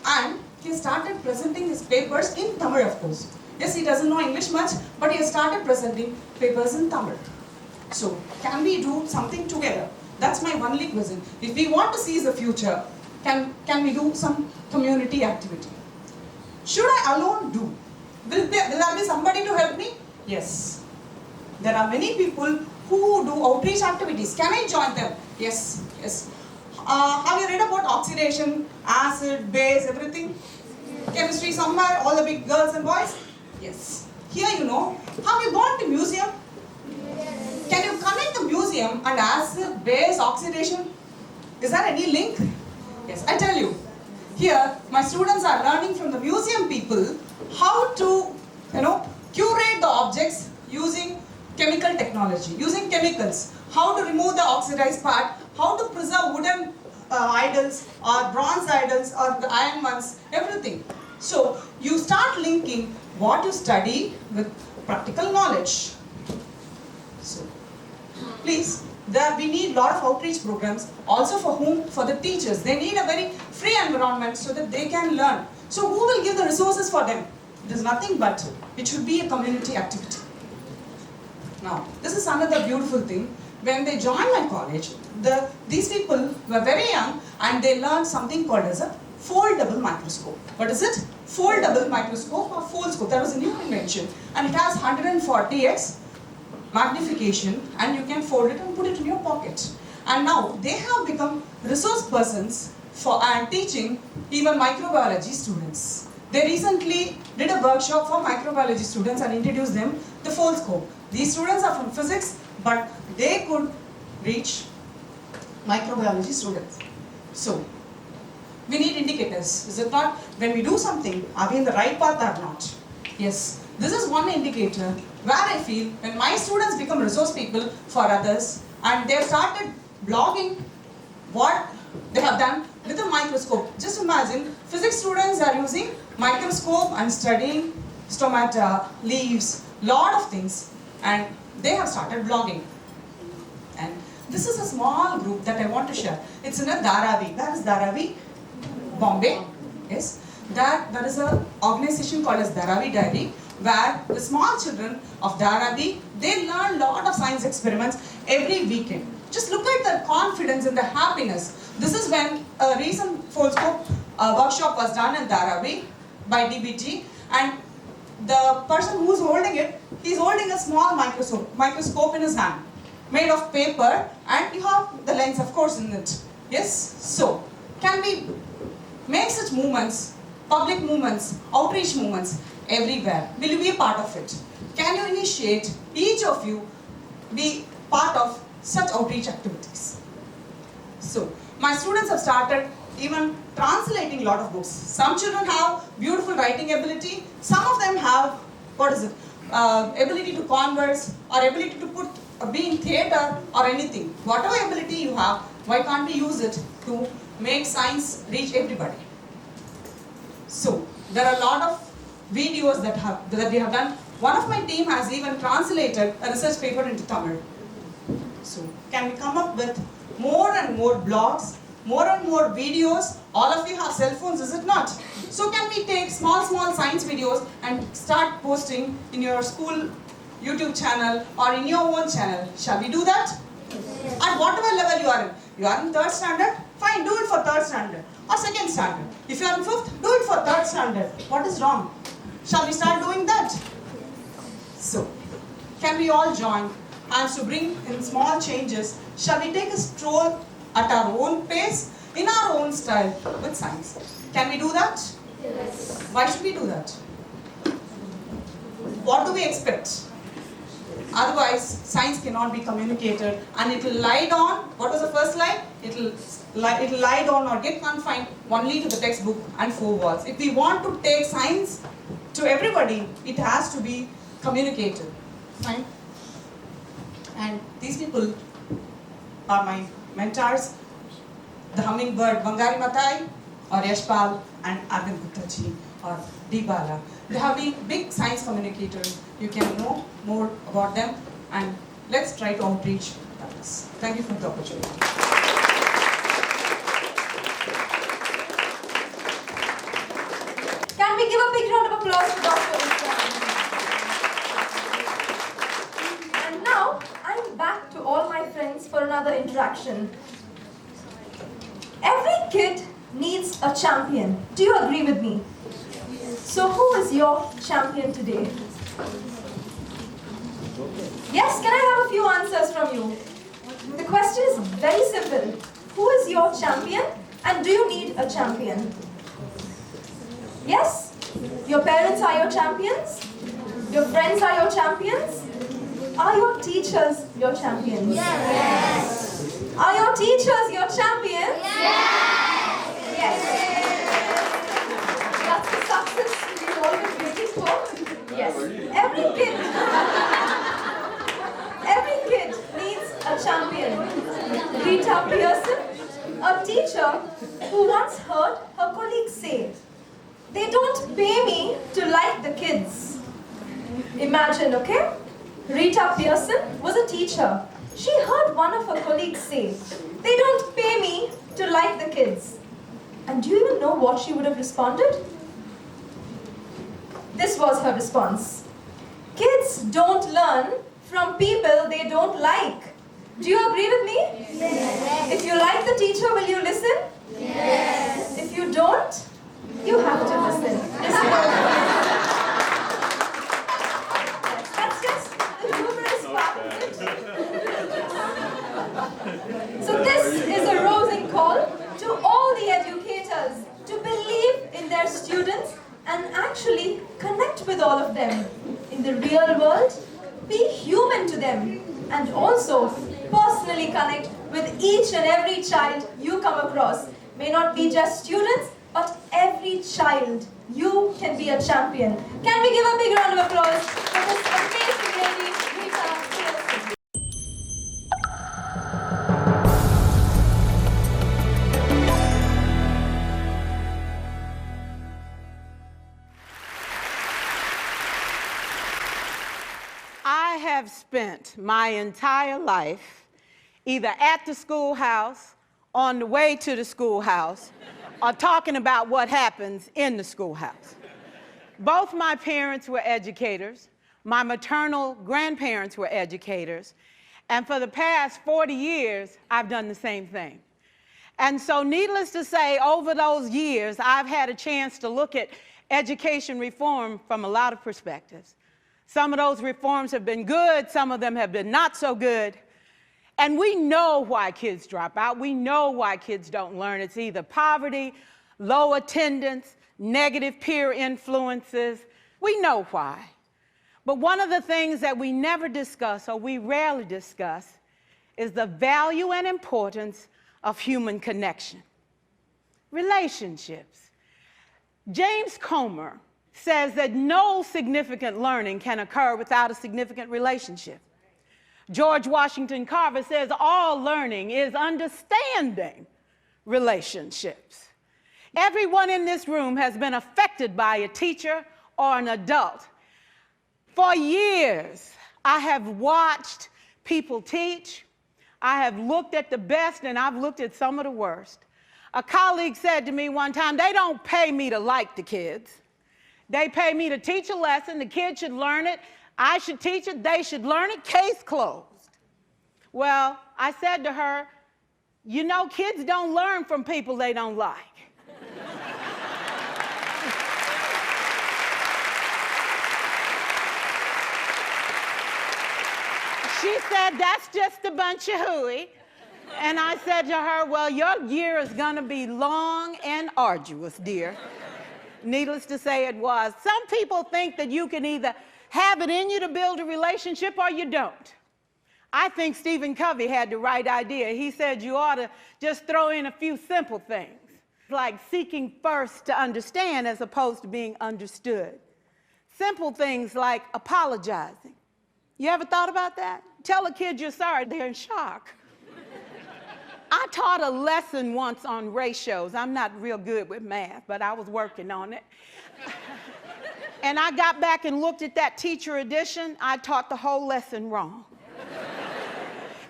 And he started presenting his papers in Tamil, of course. Yes, he doesn't know English much, but he has started presenting papers in Tamil. So, can we do something together? That's my only question. If we want to seize the future, can we do some community activity? Should I alone do? Will there be somebody to help me? Yes. There are many people who do outreach activities. Can I join them? Yes. Have you read about oxidation, acid, base, everything? Chemistry somewhere, all the big girls and boys? Yes. Here you know. Have you gone to museum? Yes. Can you connect the museum and acid, base, oxidation? Is there any link? Yes, I tell you. Here, my students are learning from the museum people how to, curate the objects using chemical technology, using chemicals, how to remove the oxidized part, how to preserve wooden idols or bronze idols or the iron ones, everything. So, you start linking what you study with practical knowledge. So, please, we need a lot of outreach programs, also for the teachers. They need a very free environment so that they can learn. So who will give the resources for them? There's nothing but it should be a community activity. Now, this is another beautiful thing. When they joined my college, these people were very young and they learned something called as a foldable microscope. What is it? Foldable microscope or fold scope. That was a new invention, and it has 140x magnification, and you can fold it and put it in your pocket. And now they have become resource persons for teaching even microbiology students. They recently did a workshop for microbiology students and introduced them the fold scope. These students are from physics, but they could reach microbiology students. So, we need indicators. Is it not? When we do something, are we in the right path or not? Yes. This is one indicator where I feel when my students become resource people for others and they have started blogging what they have done with a microscope. Just imagine, physics students are using microscope and studying stomata, leaves, lot of things, and they have started blogging. And this is a small group that I want to share. It's in a Dharavi. Where is Dharavi? Bombay. Yes. There is an organization called as Dharavi Diary, where the small children of Dharavi, they learn a lot of science experiments every weekend. Just look at the confidence and the happiness. This is when a recent Foldscope workshop was done in Dharavi by DBT, and the person who is holding it, he is holding a small microscope in his hand, made of paper, and you have the lens, of course, in it. Yes? So, can we make such movements, public movements, outreach movements, everywhere? Will you be a part of it? Can you initiate, each of you, be part of such outreach activities? So, my students have started even translating a lot of books. Some children have beautiful writing ability. Some of them have, ability to converse or ability to be in theatre or anything. Whatever ability you have, why can't we use it to make science reach everybody? So there are a lot of videos that we have done. One of my team has even translated a research paper into Tamil. So can we come up with more and more blogs, more and more videos? All of you have cell phones, is it not? So can we take small science videos and start posting in your school YouTube channel or in your own channel? Shall we do that? Yes. At whatever level you are in. You are in 3rd standard? Fine, do it for 3rd standard or 2nd standard. If you are in 5th, do it for 3rd standard. What is wrong? Shall we start doing that? So, can we all join hands to bring in small changes? Shall we take a stroll at our own pace, in our own style with science? Can we do that? Yes. Why should we do that? What do we expect? Otherwise, science cannot be communicated and it will lie down. What was the first slide? It will lie down or get confined only to the textbook and 4 walls. If we want to take science to everybody, it has to be communicated. Fine. And these people are my mentors, the hummingbird Bangari Matai or Yashpal and Arvind Guptaji or Dibala. They have been big science communicators. You can know more about them and let's try to outreach others. Thank you for the opportunity. Can we give a big round of applause to Dr. Isra? And now, I'm back to all my friends for another interaction. Every kid needs a champion. Do you agree with me? So who is your champion today? Yes, can I have a few answers from you? The question is very simple. Who is your champion and do you need a champion? Yes? Your parents are your champions? Your friends are your champions? Are your teachers your champions? Yes. Are your teachers your champions? Yes. Yes. That's the success we've all been waiting for. Yes. Every kid needs a champion. Rita Pearson, a teacher who once heard her colleagues say, "They don't pay me to like the kids." Imagine, okay? Rita Pearson was a teacher. She heard one of her colleagues say, "They don't pay me to like the kids." And do you even know what she would have responded? This was her response. "Kids don't learn from people they don't like." Do you agree with me? Yes. If you like the teacher, will you listen? Yes. If you don't, you have to listen. That's just the humorous part of it. So this is a rousing call to all the educators to believe in their students and actually connect with all of them in the real world, be human to them, and also personally connect with each and every child you come across. May not be just students, but every child. You can be a champion. Can we give a big round of applause for this amazing lady, Rita Pearson? I have spent my entire life either at the schoolhouse, on the way to the schoolhouse, or talking about what happens in the schoolhouse. Both my parents were educators. My maternal grandparents were educators. And for the past 40 years, I've done the same thing. And so needless to say, over those years, I've had a chance to look at education reform from a lot of perspectives. Some of those reforms have been good, some of them have been not so good. And we know why kids drop out. We know why kids don't learn. It's either poverty, low attendance, negative peer influences. We know why. But one of the things that we never discuss, or we rarely discuss, is the value and importance of human connection. relationships. James Comer says that no significant learning can occur without a significant relationship. George Washington Carver says all learning is understanding relationships. Everyone in this room has been affected by a teacher or an adult. For years, I have watched people teach. I have looked at the best and I've looked at some of the worst. A colleague said to me one time, they don't pay me to like the kids. They pay me to teach a lesson. The kids should learn it. I should teach it. They should learn it. Case closed. Well, I said to her, you know, kids don't learn from people they don't like. She said, that's just a bunch of hooey. And I said to her, well, your year is going to be long and arduous, dear. Needless to say, it was. Some people think that you can either have it in you to build a relationship or you don't. I think Stephen Covey had the right idea. He said you ought to just throw in a few simple things, like seeking first to understand as opposed to being understood. Simple things like apologizing. You ever thought about that? Tell a kid you're sorry, they're in shock. I taught a lesson once on ratios. I'm not real good with math, but I was working on it. And I got back and looked at that teacher edition. I taught the whole lesson wrong.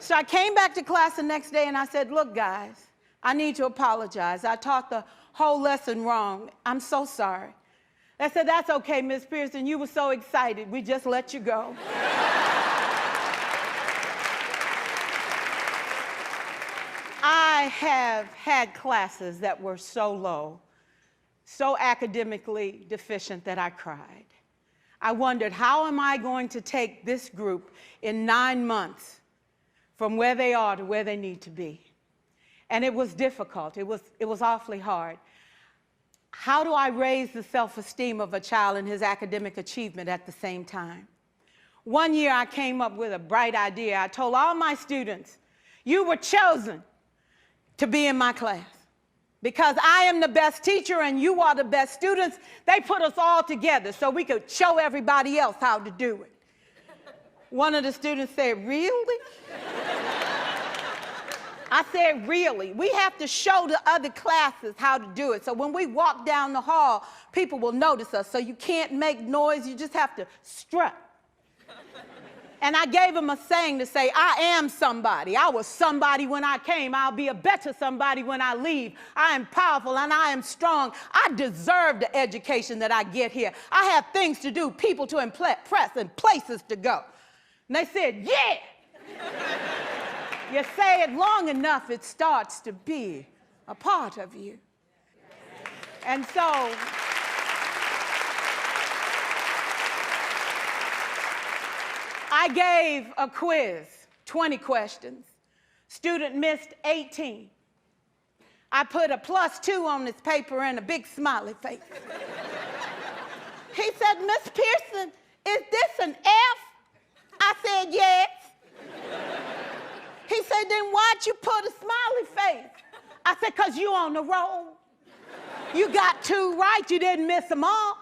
So I came back to class the next day and I said, look, guys, I need to apologize. I taught the whole lesson wrong. I'm so sorry. They said, that's okay, Miss Pearson. You were so excited. We just let you go. I have had classes that were so low, so academically deficient that I cried. I wondered, how am I going to take this group in 9 months from where they are to where they need to be? And it was difficult. It was awfully hard. How do I raise the self-esteem of a child and his academic achievement at the same time? One year I came up with a bright idea. I told all my students, you were chosen to be in my class. Because I am the best teacher and you are the best students, they put us all together so we could show everybody else how to do it. One of the students said, really? I said, really? We have to show the other classes how to do it. So when we walk down the hall, people will notice us. So you can't make noise, you just have to strut. And I gave him a saying to say, I am somebody. I was somebody when I came. I'll be a better somebody when I leave. I am powerful and I am strong. I deserve the education that I get here. I have things to do, people to impress, and places to go. And they said, yeah. You say it long enough, it starts to be a part of you. And so, I gave a quiz, 20 questions. Student missed 18. I put a +2 on this paper and a big smiley face. He said, Miss Pearson, is this an F? I said, yes. He said, then why'd you put a smiley face? I said, because you on the roll. You got 2 right, you didn't miss them all.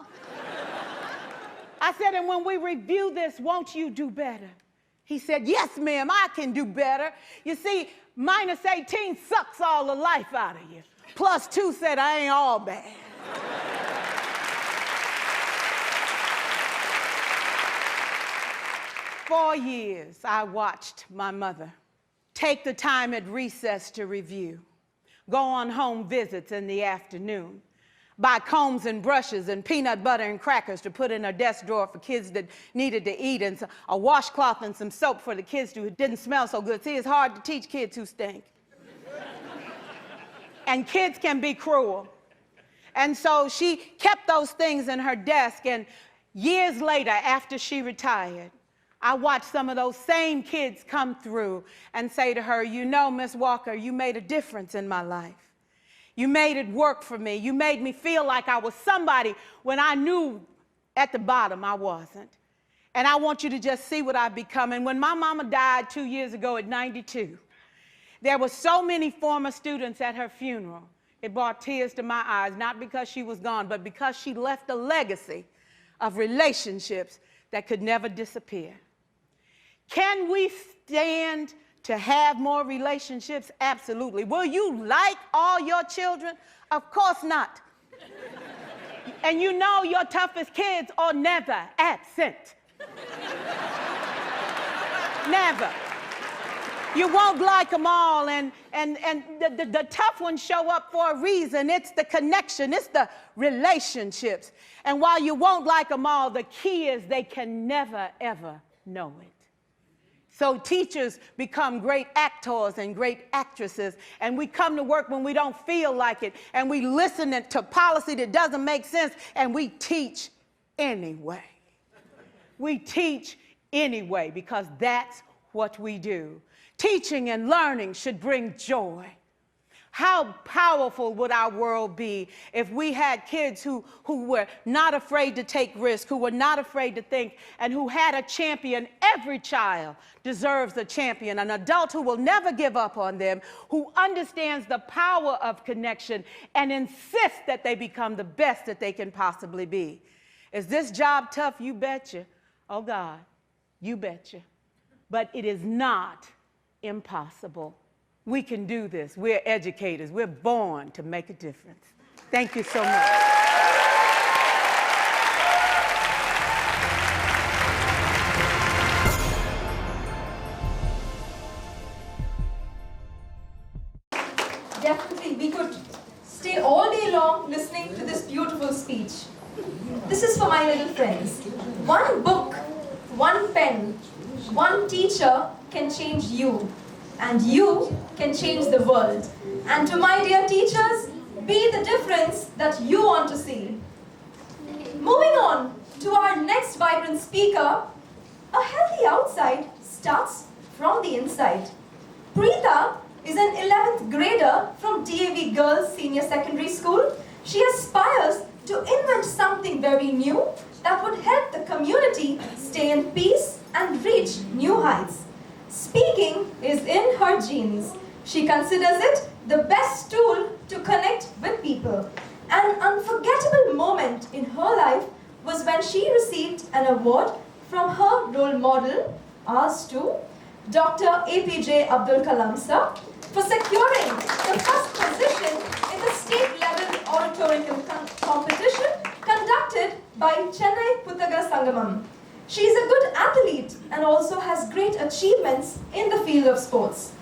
I said, and when we review this, won't you do better? He said, yes, ma'am, I can do better. You see, -18 sucks all the life out of you. +2 said, I ain't all bad. For years, I watched my mother take the time at recess to review, go on home visits in the afternoon, buy combs and brushes and peanut butter and crackers to put in her desk drawer for kids that needed to eat, and a washcloth and some soap for the kids who didn't smell so good. See, it's hard to teach kids who stink. And kids can be cruel. And so she kept those things in her desk, and years later, after she retired, I watched some of those same kids come through and say to her, you know, Miss Walker, you made a difference in my life. You made it work for me. You made me feel like I was somebody when I knew at the bottom I wasn't. And I want you to just see what I've become. And when my mama died 2 years ago at 92, there were so many former students at her funeral. It brought tears to my eyes, not because she was gone, but because she left a legacy of relationships that could never disappear. Can we stand to have more relationships? Absolutely. Will you like all your children? Of course not. And you know your toughest kids are never absent. Never. You won't like them all, and the tough ones show up for a reason. It's the connection, it's the relationships. And while you won't like them all, the key is they can never, ever know it. So teachers become great actors and great actresses, and we come to work when we don't feel like it, and we listen to policy that doesn't make sense, and we teach anyway. We teach anyway because that's what we do. Teaching and learning should bring joy. How powerful would our world be if we had kids who were not afraid to take risks, who were not afraid to think, and who had a champion? Every child deserves a champion, an adult who will never give up on them, who understands the power of connection and insists that they become the best that they can possibly be. Is this job tough? You betcha. Oh God, you betcha. But it is not impossible. We can do this. We're educators. We're born to make a difference. Thank you so much. Definitely, we could stay all day long listening to this beautiful speech. This is for my little friends. One book, one pen, one teacher can change you, and you can change the world. And to my dear teachers, be the difference that you want to see. Moving on to our next vibrant speaker, a healthy outside starts from the inside. Preeta is an 11th grader from DAV Girls Senior Secondary School. She aspires to invent something very new that would help the community stay in peace and reach new heights. Speaking is in her genes. She considers it the best tool to connect with people. An unforgettable moment in her life was when she received an award from her role model, ours too, Dr. APJ Abdul Kalam sir, for securing the first position in the state-level oratorical competition conducted by Chennai Puttaga Sangamam. She is a good athlete and also has great achievements in the field of sports.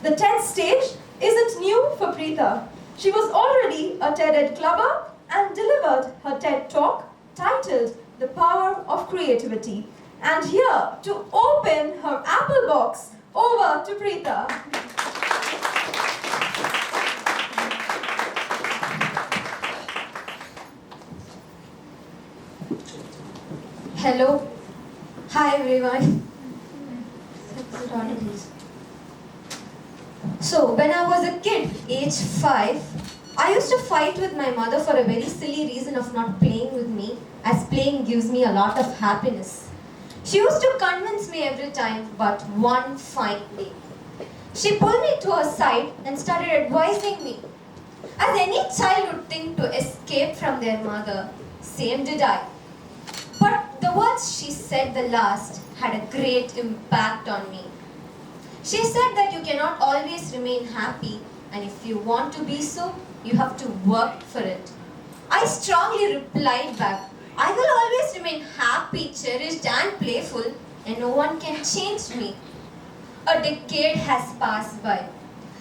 The TED stage isn't new for Preeta. She was already a TED clubber and delivered her TED talk titled The Power of Creativity. And here to open her apple box, over to Preeta. Hello. Hi everyone. So when I was a kid, age 5, I used to fight with my mother for a very silly reason of not playing with me, as playing gives me a lot of happiness. She used to convince me every time, but one fine day, she pulled me to her side and started advising me. As any child would think to escape from their mother, same did I. But the words she said the last had a great impact on me. She said that you cannot always remain happy, and if you want to be so, you have to work for it. I strongly replied back, I will always remain happy, cherished and playful, and no one can change me. A decade has passed by.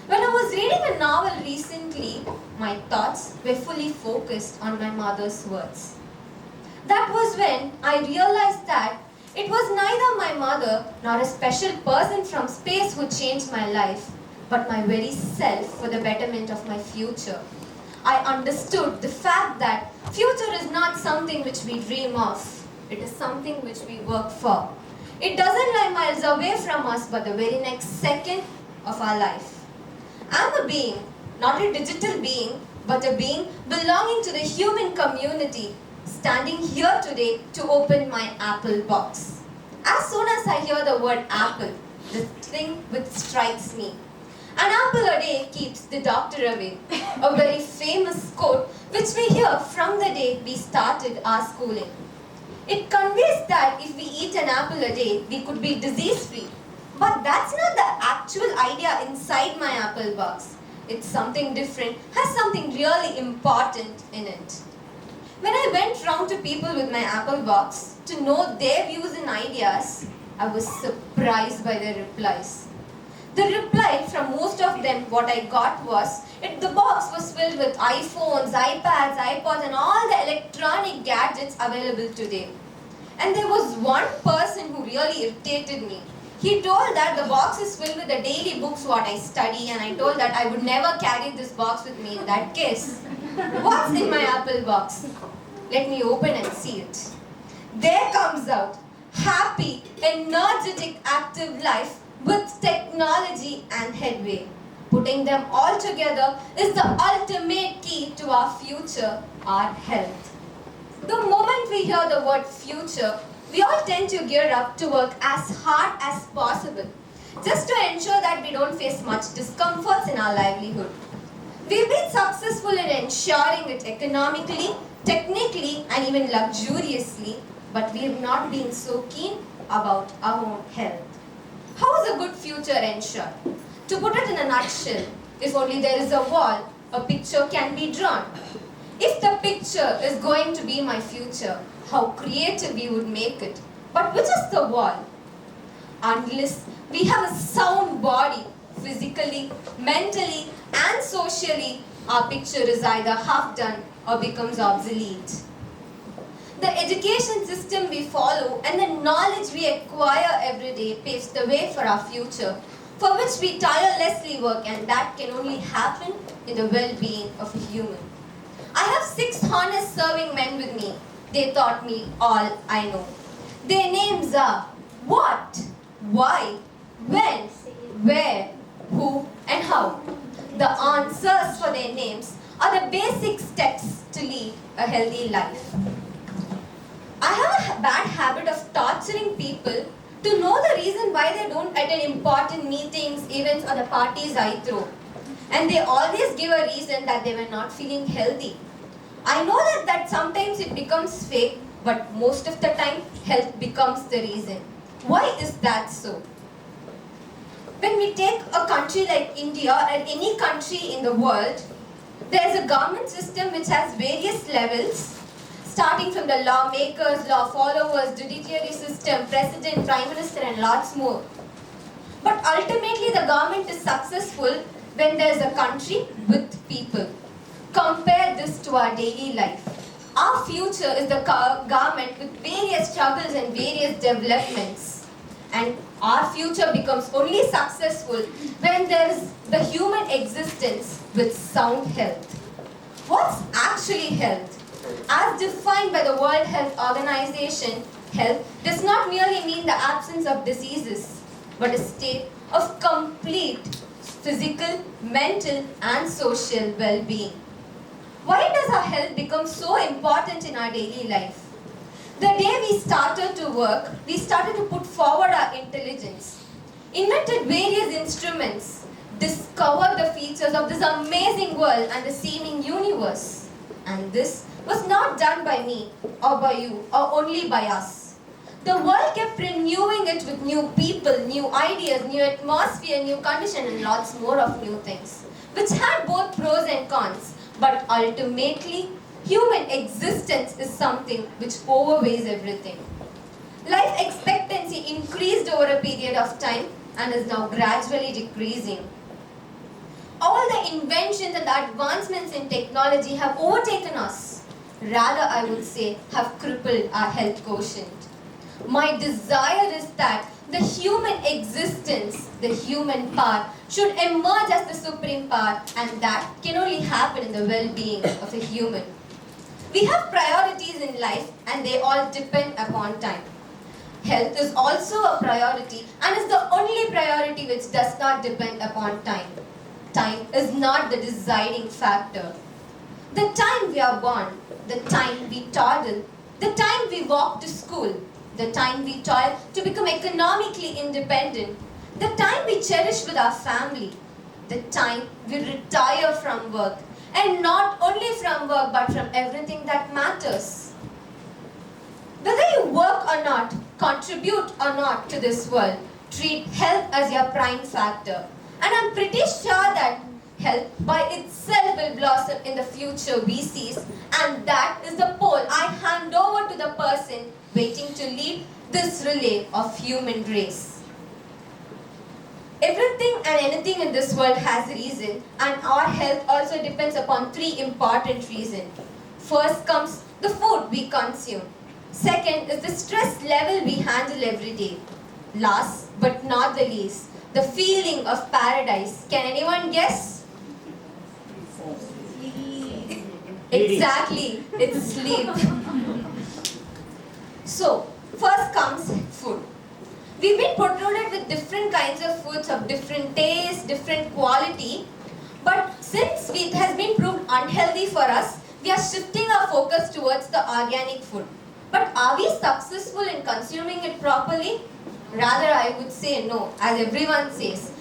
When I was reading a novel recently, my thoughts were fully focused on my mother's words. That was when I realized that it was neither my mother nor a special person from space who changed my life, but my very self for the betterment of my future. I understood the fact that future is not something which we dream of. It is something which we work for. It doesn't lie miles away from us, but the very next second of our life. I'm a being, not a digital being, but a being belonging to the human community, standing here today to open my apple box. As soon as I hear the word apple, the thing which strikes me. An apple a day keeps the doctor away. A very famous quote which we hear from the day we started our schooling. It conveys that if we eat an apple a day, we could be disease-free. But that's not the actual idea inside my apple box. It's something different, has something really important in it. When I went round to people with my apple box to know their views and ideas, I was surprised by their replies. The reply from most of them, what I got was, the box was filled with iPhones, iPads, iPods and all the electronic gadgets available today. And there was one person who really irritated me. He told that the box is filled with the daily books what I study, and I told that I would never carry this box with me in that case. What's in my apple box? Let me open and see it. There comes out happy, energetic, active life with technology and headway. Putting them all together is the ultimate key to our future, our health. The moment we hear the word future, we all tend to gear up to work as hard as possible, just to ensure that we don't face much discomforts in our livelihood. We've been successful in ensuring it economically, technically, and even luxuriously, but we've not been so keen about our own health. How is a good future ensured? To put it in a nutshell, if only there is a wall, a picture can be drawn. If the picture is going to be my future, how creative we would make it. But which is the wall? Unless we have a sound body, physically, mentally, and socially, our picture is either half done or becomes obsolete. The education system we follow and the knowledge we acquire every day paves the way for our future, for which we tirelessly work, and that can only happen in the well-being of a human. I have 6 honest serving men with me. They taught me all I know. Their names are what, why, when, where, who, and how. The answers for their names are the basic steps to lead a healthy life. I have a bad habit of torturing people to know the reason why they don't attend important meetings, events, or the parties I throw. And they always give a reason that they were not feeling healthy. I know that sometimes it becomes fake, but most of the time, health becomes the reason. Why is that so? When we take a country like India or any country in the world, there is a government system which has various levels, starting from the lawmakers, law followers, judiciary system, president, prime minister, and lots more. But ultimately, the government is successful when there is a country with people. Compare this to our daily life. Our future is the government with various struggles and various developments. And our future becomes only successful when there is the human existence with sound health. What's actually health? As defined by the World Health Organization, health does not merely mean the absence of diseases, but a state of complete physical, mental, and social well-being. Why does our health become so important in our daily life? The day we started to work, we started to put forward our intelligence, invented various instruments, discovered the features of this amazing world and the seeming universe. And this was not done by me or by you or only by us. The world kept renewing it with new people, new ideas, new atmosphere, new condition, and lots more of new things, which had both pros and cons. But ultimately, human existence is something which overweighs everything. Life expectancy increased over a period of time and is now gradually decreasing. All the inventions and the advancements in technology have overtaken us. Rather, I would say, have crippled our health quotient. My desire is that the human existence, the human power, should emerge as the supreme power, and that can only happen in the well-being of a human. We have priorities in life, and they all depend upon time. Health is also a priority, and is the only priority which does not depend upon time. Time is not the deciding factor. The time we are born, the time we toddle, the time we walk to school, the time we toil to become economically independent, the time we cherish with our family, the time we retire from work. And not only from work, but from everything that matters. Whether you work or not, contribute or not to this world, treat health as your prime factor. And I'm pretty sure that health by itself will blossom in the future we see. And that is the poll I hand over to the person waiting to lead this relay of human race. Everything and anything in this world has a reason, and our health also depends upon three important reasons. First comes the food we consume. Second is the stress level we handle every day. Last but not the least, the feeling of paradise. Can anyone guess? Exactly, it's sleep. So, first comes food. We've been protruded with different kinds of foods of different taste, different quality. But since it has been proved unhealthy for us, we are shifting our focus towards the organic food. But are we successful in consuming it properly? Rather, I would say no, as everyone says.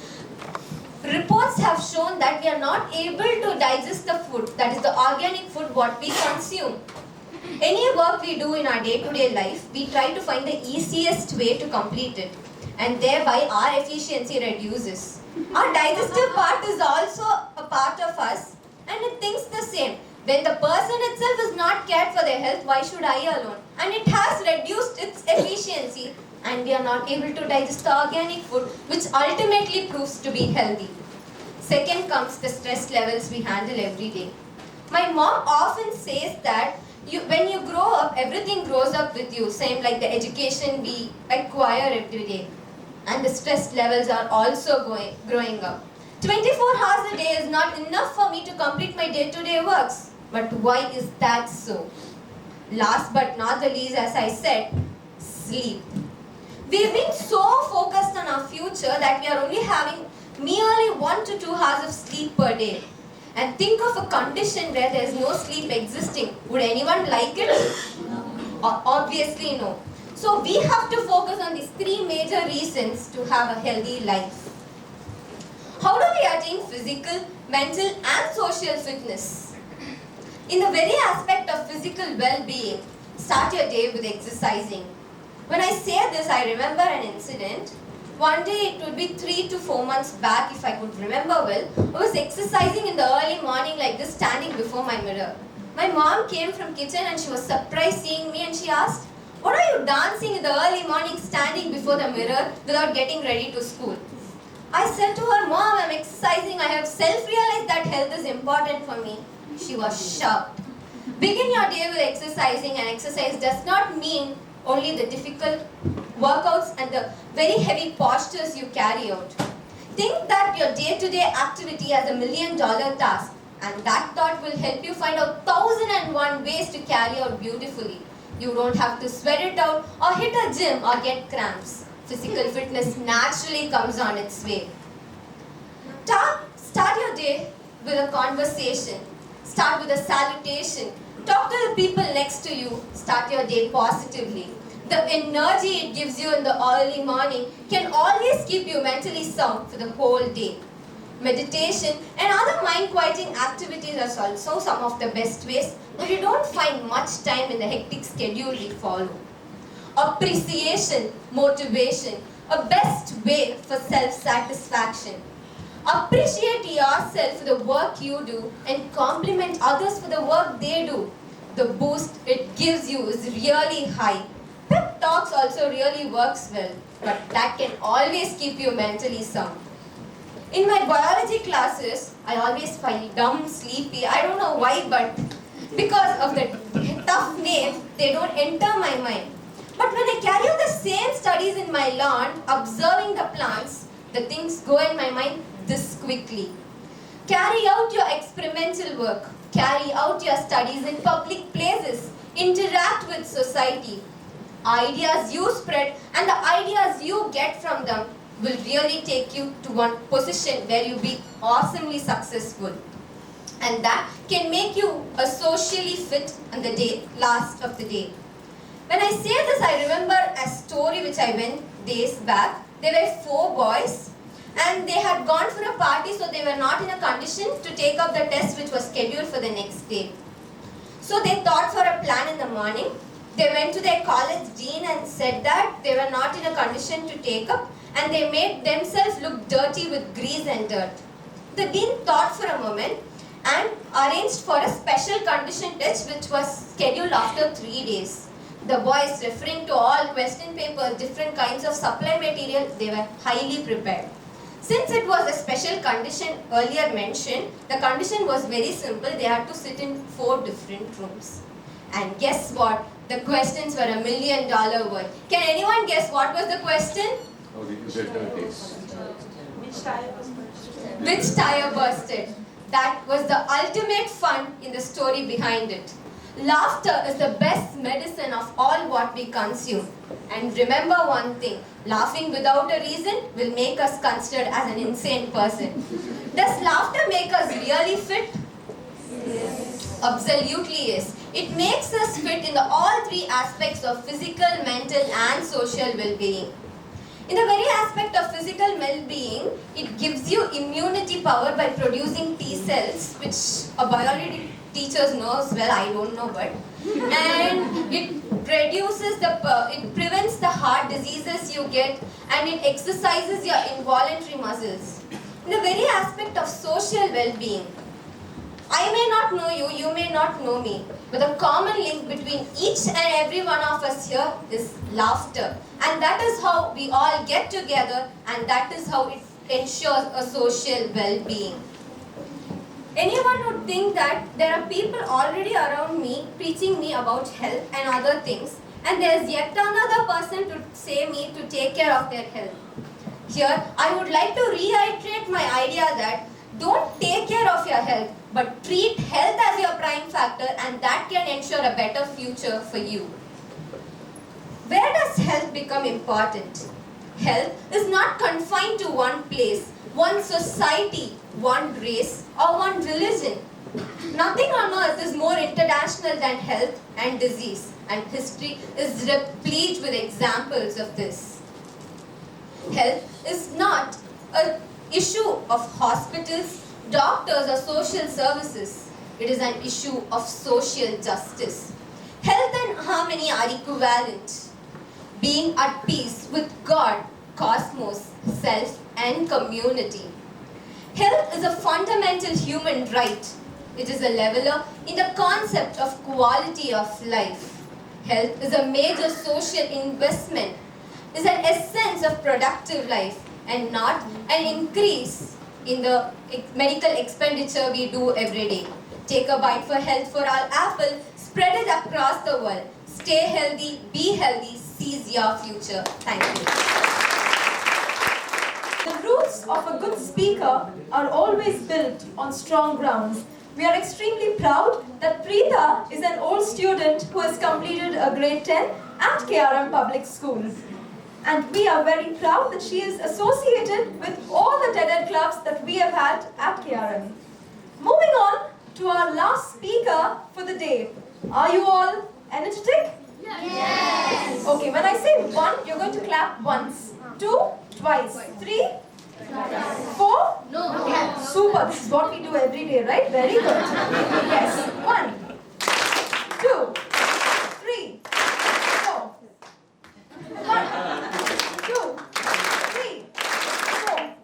Reports have shown that we are not able to digest the food, that is the organic food what we consume. Any work we do in our day-to-day life, we try to find the easiest way to complete it, and thereby our efficiency reduces. Our digestive part is also a part of us, and it thinks the same. When the person itself is not cared for their health, why should I alone? And it has reduced its efficiency, and we are not able to digest the organic food, which ultimately proves to be healthy. Second comes the stress levels we handle every day. My mom often says that when you grow up, everything grows up with you, same like the education we acquire every day. And the stress levels are also growing up. 24 hours a day is not enough for me to complete my day-to-day works. But why is that so? Last but not the least, as I said, sleep. We've been so focused on our future that we are only having merely 1 to 2 hours of sleep per day. And think of a condition where there is no sleep existing. Would anyone like it? Obviously no. So we have to focus on these three major reasons to have a healthy life. How do we attain physical, mental and social fitness? In the very aspect of physical well-being, start your day with exercising. When I say this, I remember an incident. One day, it would be 3 to 4 months back, if I could remember well, I was exercising in the early morning like this, standing before my mirror. My mom came from kitchen and she was surprised seeing me, and she asked, "What are you dancing in the early morning standing before the mirror without getting ready to school?" I said to her, "Mom, I'm exercising. I have self-realized that health is important for me." She was shocked. Begin your day with exercising, and exercise does not mean only the difficult workouts and the very heavy postures you carry out. Think that your day-to-day activity has $1 million task, and that thought will help you find out 1,001 ways to carry out beautifully. You don't have to sweat it out or hit a gym or get cramps. Physical fitness naturally comes on its way. Start your day with a conversation. Start with a salutation. Talk to the people next to you. Start your day positively. The energy it gives you in the early morning can always keep you mentally sound for the whole day. Meditation and other mind-quieting activities are also some of the best ways, but you don't find much time in the hectic schedule we follow. Appreciation, motivation, a best way for self-satisfaction. Appreciate yourself for the work you do and compliment others for the work they do. The boost it gives you is really high. Pep talks also really works well, but that can always keep you mentally sound. In my biology classes, I always feel dumb, sleepy. I don't know why, but because of the tough names, they don't enter my mind. But when I carry out the same studies in my lawn, observing the plants, the things go in my mind this quickly. Carry out your experimental work. Carry out your studies in public places. Interact with society. Ideas you spread and the ideas you get from them will really take you to one position where you'll be awesomely successful. And that can make you a socially fit on the last of the day. When I say this, I remember a story which I went days back. There were 4 boys. and they had gone for a party, so they were not in a condition to take up the test which was scheduled for the next day. So they thought for a plan in the morning. They went to their college dean and said that they were not in a condition to take up, and they made themselves look dirty with grease and dirt. The dean thought for a moment and arranged for a special condition test which was scheduled after 3 days. The boys, referring to all question papers, different kinds of supply material, they were highly prepared. Since it was a special condition earlier mentioned, the condition was very simple. They had to sit in 4 different rooms. And guess what? The questions were $1 million worth. Can anyone guess what was the question? How did you get dirty? Which tire bursted? That was the ultimate fun in the story behind it. Laughter is the best medicine of all what we consume. And remember one thing, laughing without a reason will make us considered as an insane person. Does laughter make us really fit? Yes. Absolutely yes. It makes us fit in all 3 aspects of physical, mental and social well-being. In the very aspect of physical well-being, it gives you immunity power by producing T cells, which a biology teachers know as well, I don't know, but. And it it prevents the heart diseases you get, and it exercises your involuntary muscles. In the very aspect of social well-being, I may not know you, you may not know me, but the common link between each and every one of us here is laughter. And that is how we all get together, and that is how it ensures a social well-being. Anyone would think that there are people already around me preaching me about health and other things, and there is yet another person to say me to take care of their health. Here, I would like to reiterate my idea that don't take care of your health, but treat health as your prime factor, and that can ensure a better future for you. Where does health become important? Health is not confined to one place, one society, one race, or one religion. Nothing on earth is more international than health and disease, and history is replete with examples of this. Health is not an issue of hospitals, doctors, or social services. It is an issue of social justice. Health and harmony are equivalent. Being at peace with God, cosmos, self, and community. Health is a fundamental human right. It is a leveler in the concept of quality of life. Health is a major social investment. It is an essence of productive life and not an increase in the medical expenditure we do every day. Take a bite for health for our apple, spread it across the world. Stay healthy, be healthy, seize your future. Thank you. The roots of a good speaker are always built on strong grounds. We are extremely proud that Preeta is an old student who has completed a grade 10 at KRM Public School. And we are very proud that she is associated with all the TED clubs that we have had at KRM. Moving on to our last speaker for the day. Are you all energetic? Yes. Okay, when I say 1, you're going to clap once. 2, twice. 3, 4? No. Super, this is what we do every day, right? Very good. Yes. 1, 2, 3, 4. 1, 2, 3, 4.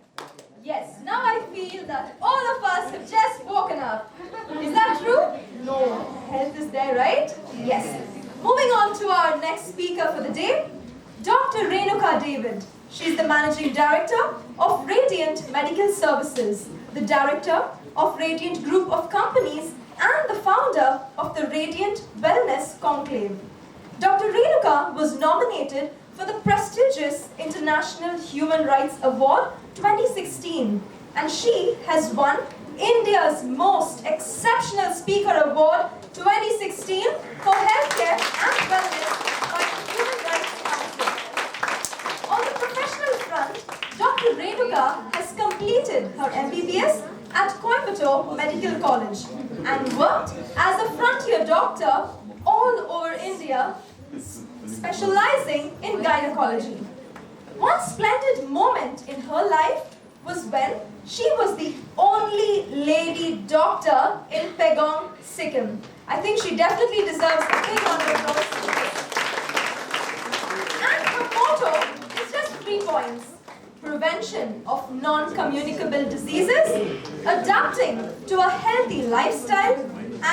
Yes, now I feel that all of us have just woken up. Is that true? No. Health is there, right? Yes. Moving on to our next speaker for the day, Dr. Renuka David. She's the Managing Director of Radiant Medical Services, the Director of Radiant Group of Companies, and the founder of the Radiant Wellness Conclave. Dr. Renuka was nominated for the prestigious International Human Rights Award 2016, and she has won India's Most Exceptional Speaker Award 2016 for Healthcare and Wellness by the Human Rights Council. On the professional front, Dr. Renuka has completed her MBBS at Coimbatore Medical College and worked as a frontier doctor all over India, specializing in gynecology. One splendid moment in her life was when she was the only lady doctor in Pegong, Sikkim. I think she definitely deserves a big round of applause. And her motto is just 3 points. Prevention of non-communicable diseases, adapting to a healthy lifestyle,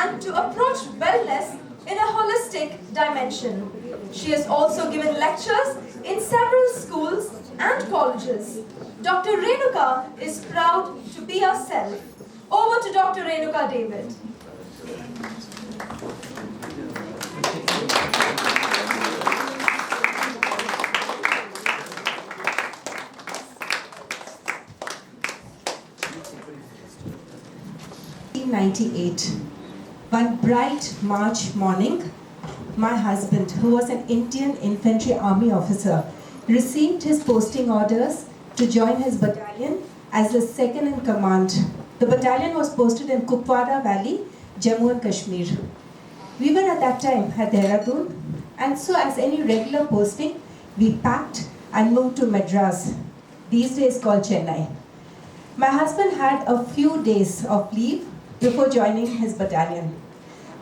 and to approach wellness in a holistic dimension. She has also given lectures in several schools and colleges. Dr. Renuka is proud to be herself. Over to Dr. Renuka David. In 1998, one bright March morning, my husband, who was an Indian Infantry Army officer, received his posting orders to join his battalion as the second in command. The battalion was posted in Kupwara Valley, Jammu and Kashmir. We were at that time at Dehradun, and so as any regular posting, we packed and moved to Madras, these days called Chennai. My husband had a few days of leave before joining his battalion.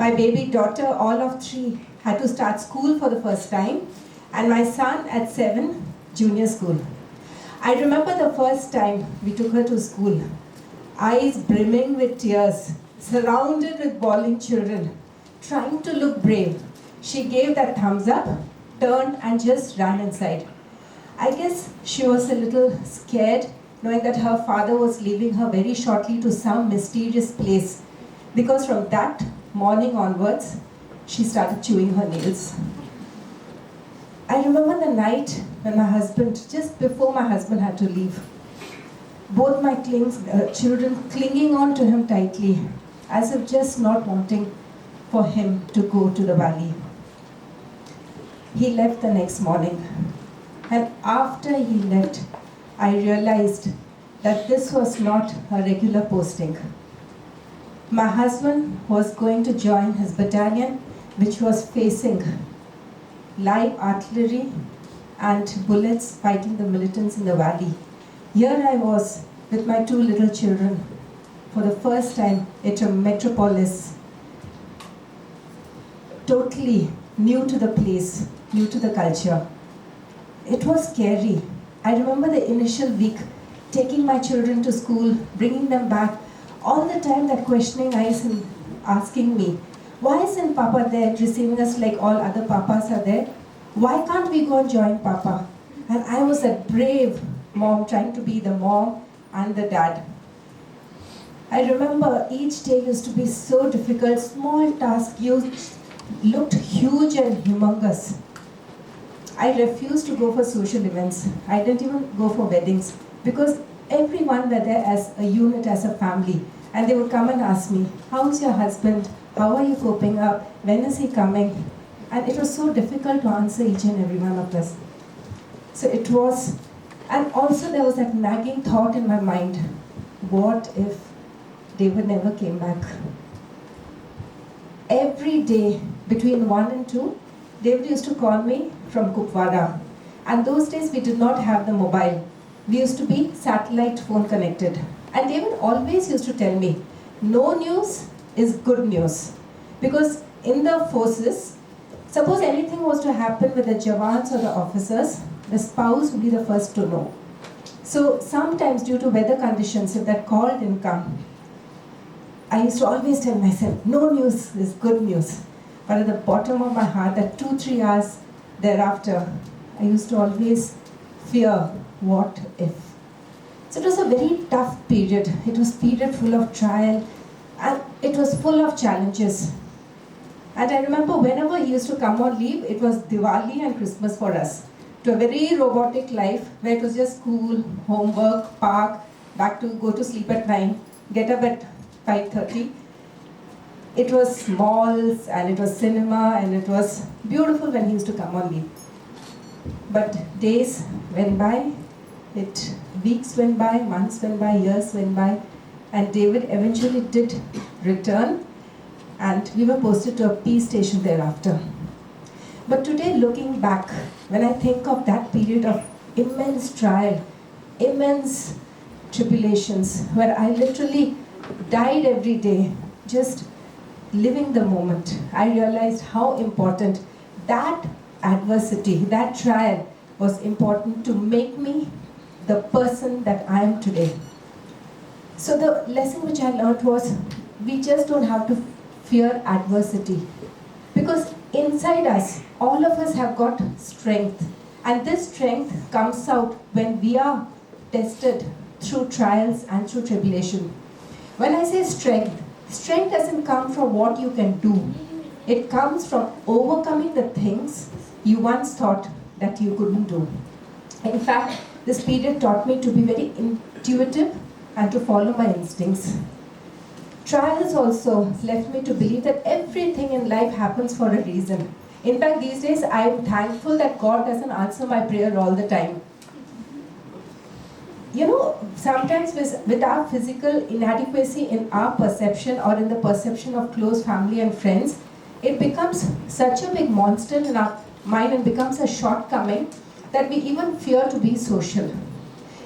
My baby daughter, all of 3, had to start school for the first time, and my son at 7, junior school. I remember the first time we took her to school, eyes brimming with tears, surrounded with bawling children, trying to look brave. She gave that thumbs up, turned and just ran inside. I guess she was a little scared, knowing that her father was leaving her very shortly to some mysterious place, because from that morning onwards, she started chewing her nails. I remember the night when just before my husband had to leave, both my children clinging on to him tightly, as if just not wanting for him to go to the valley. He left the next morning, and after he left, I realized that this was not a regular posting. My husband was going to join his battalion, which was facing live artillery and bullets fighting the militants in the valley. Here I was with my 2 little children for the first time at a metropolis, totally new to the place, new to the culture. It was scary. I remember the initial week, taking my children to school, bringing them back, all the time that questioning eyes and asking me, why isn't Papa there receiving us like all other papas are there? Why can't we go and join Papa? And I was a brave mom trying to be the mom and the dad. I remember each day used to be so difficult, small tasks looked huge and humongous. I refused to go for social events. I didn't even go for weddings because everyone were there as a unit, as a family. And they would come and ask me, how's your husband? How are you coping up? When is he coming? And it was so difficult to answer each and every one of us. So it was, and also there was that nagging thought in my mind, what if David never came back? Every day between 1 and 2, David used to call me from Kupwara. And those days we did not have the mobile. We used to be satellite phone connected. And David always used to tell me, no news is good news. Because in the forces, suppose anything was to happen with the Jawans or the officers, the spouse would be the first to know. So sometimes due to weather conditions, if that call didn't come, I used to always tell myself, no news is good news. But at the bottom of my heart, that 2-3 hours thereafter, I used to always fear, what if? So it was a very tough period. It was a period full of trial, and it was full of challenges. And I remember whenever he used to come on leave, it was Diwali and Christmas for us. To a very robotic life, where it was just school, homework, park, back to go to sleep at 9, get up at 5:30. It was malls and it was cinema and it was beautiful when he used to come on leave. But days went by, weeks went by, months went by, years went by, and David eventually did return, and we were posted to a peace station thereafter. But today, looking back, when I think of that period of immense trial, immense tribulations, where I literally died every day, just living the moment, I realized how important that adversity, that trial was important to make me the person that I am today. So the lesson which I learned was, we just don't have to fear adversity, because inside us, all of us have got strength, and this strength comes out when we are tested through trials and through tribulation. When I say strength, strength doesn't come from what you can do. It comes from overcoming the things you once thought that you couldn't do. In fact, this period taught me to be very intuitive and to follow my instincts. Trials also left me to believe that everything in life happens for a reason. In fact, these days I am thankful that God doesn't answer my prayer all the time. You know, sometimes with our physical inadequacy in our perception or in the perception of close family and friends, it becomes such a big monster in our mind and becomes a shortcoming that we even fear to be social.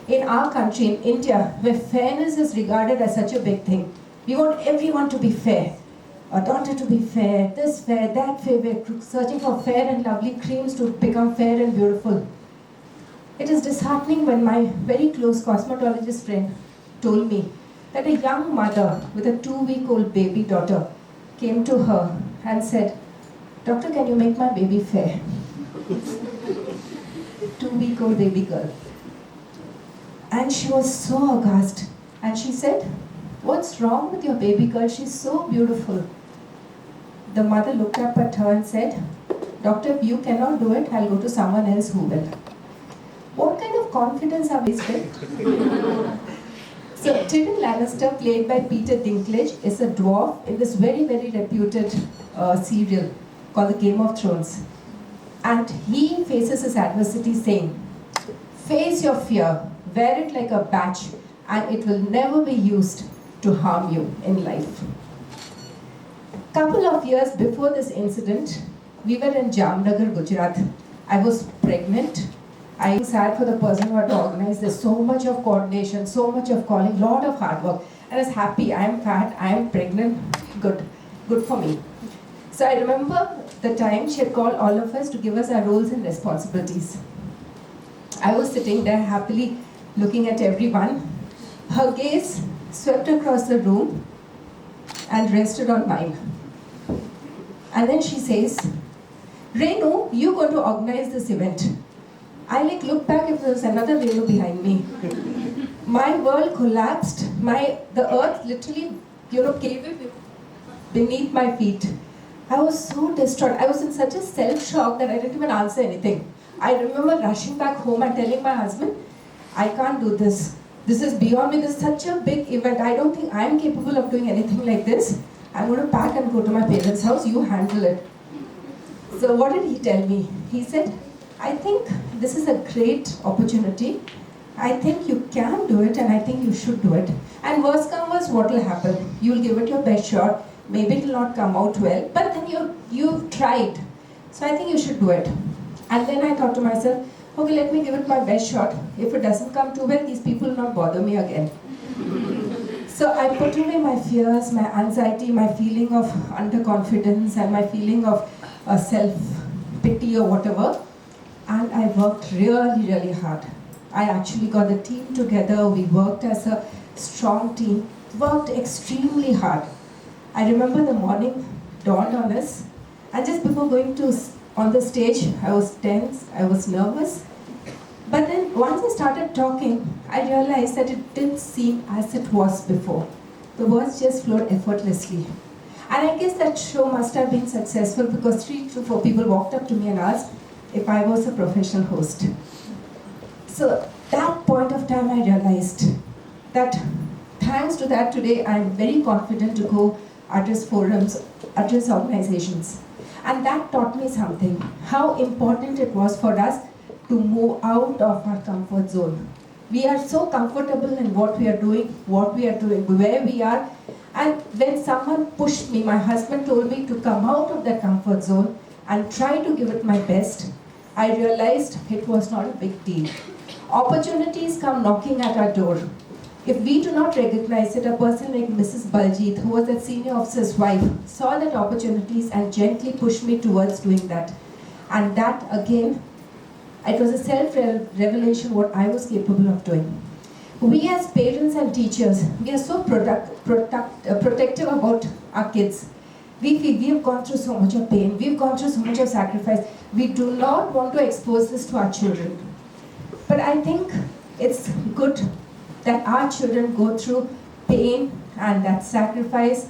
In our country, in India, where fairness is regarded as such a big thing, we want everyone to be fair. A daughter to be fair, this fair, that fair. We're searching for fair and lovely creams to become fair and beautiful. It is disheartening when my very close cosmetologist friend told me that a young mother with a 2-week-old baby daughter came to her and said, "Doctor, can you make my baby fair?" 2-week-old baby girl. And she was so aghast. And she said, "What's wrong with your baby girl? She's so beautiful." The mother looked up at her and said, "Doctor, if you cannot do it, I'll go to someone else who will." What kind of confidence are we with? So Tyrion Lannister, played by Peter Dinklage, is a dwarf in this very, very reputed serial called The Game of Thrones. And he faces his adversity saying, "Face your fear, wear it like a badge, and it will never be used to harm you in life." Couple of years before this incident, we were in Jamnagar, Gujarat. I was pregnant. I was sad for the person who had to organize this. So much of coordination, so much of calling, lot of hard work. I was happy. I am fat. I am pregnant. Good for me. So I remember the time she had called all of us to give us our roles and responsibilities. I was sitting there happily looking at everyone. Her gaze swept across the room and rested on mine. And then she says, "Renu, you're going to organize this event." I looked back if there was another Renu behind me. My world collapsed. The earth literally, caved in beneath my feet. I was so distraught. I was in such a self-shock that I didn't even answer anything. I remember rushing back home and telling my husband, "I can't do this. This is beyond me. This is such a big event. I don't think I'm capable of doing anything like this. I'm going to pack and go to my parents' house. You handle it." So what did he tell me? He said, "I think this is a great opportunity. I think you can do it, and I think you should do it. And worst come worst, what will happen? You'll give it your best shot. Maybe it will not come out well, but then you've tried. So I think you should do it." And then I thought to myself, okay, let me give it my best shot. If it doesn't come too well, these people will not bother me again. So I put away my fears, my anxiety, my feeling of underconfidence, and my feeling of self-pity or whatever. And I worked really, really hard. I actually got the team together. We worked as a strong team, worked extremely hard. I remember the morning dawned on us, and just before going on the stage, I was tense, I was nervous. But then once I started talking, I realized that it didn't seem as it was before. The words just flowed effortlessly. And I guess that show must have been successful because 3 to 4 people walked up to me and asked if I was a professional host. So that point of time I realized that thanks to that today I'm very confident to go address forums, address organizations. And that taught me something, how important it was for us to move out of our comfort zone. We are so comfortable in what we are doing, where we are. And when someone pushed me, my husband told me to come out of that comfort zone and try to give it my best, I realized it was not a big deal. Opportunities come knocking at our door. If we do not recognize it, a person like Mrs. Baljit, who was that senior officer's wife, saw that opportunities and gently pushed me towards doing that. And that again, it was a self-revelation what I was capable of doing. We as parents and teachers, we are so protective about our kids. We feel we have gone through so much of pain, we've gone through so much of sacrifice. We do not want to expose this to our children. But I think it's good that our children go through pain and that sacrifice,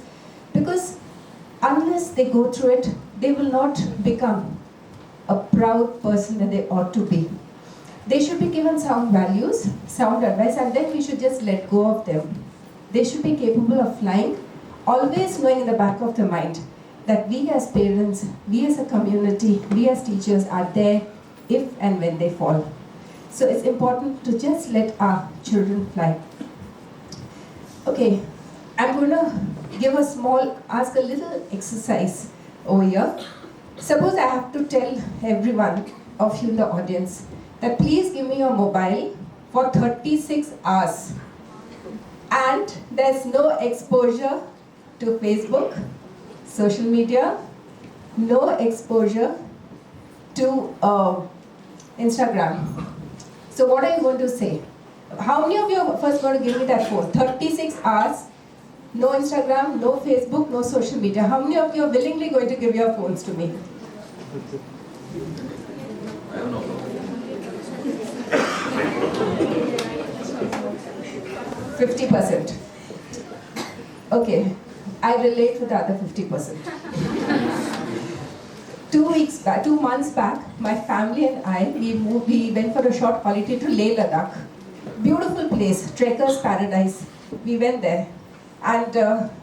because unless they go through it, they will not become a proud person that they ought to be. They should be given sound values, sound advice, and then we should just let go of them. They should be capable of flying, always knowing in the back of their mind that we as parents, we as a community, we as teachers are there if and when they fall. So it's important to just let our children fly. Okay, I'm going to ask a little exercise over here. Suppose I have to tell every one of you in the audience that please give me your mobile for 36 hours. And there's no exposure to Facebook, social media, no exposure to Instagram. So what are you going to say? How many of you are first going to give me that phone? 36 hours, no Instagram, no Facebook, no social media. How many of you are willingly going to give your phones to me? I don't know. 50%. Okay, I relate with the other 50%. 2 months back, my family and I, we went for a short holiday to Leh Ladakh. Beautiful place, trekker's paradise. We went there. And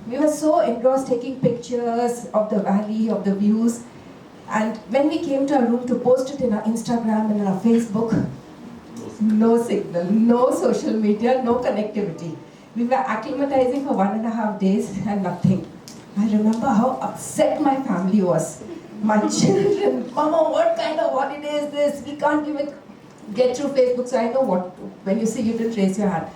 we were so engrossed taking pictures of the valley, of the views. And when we came to our room to post it in our Instagram and in our Facebook, no signal, no social media, no connectivity. We were acclimatizing for 1.5 days and nothing. I remember how upset my family was. My children, Mama, what kind of holiday is this? We can't even get through Facebook. So I know what, when you say you didn't raise your hand,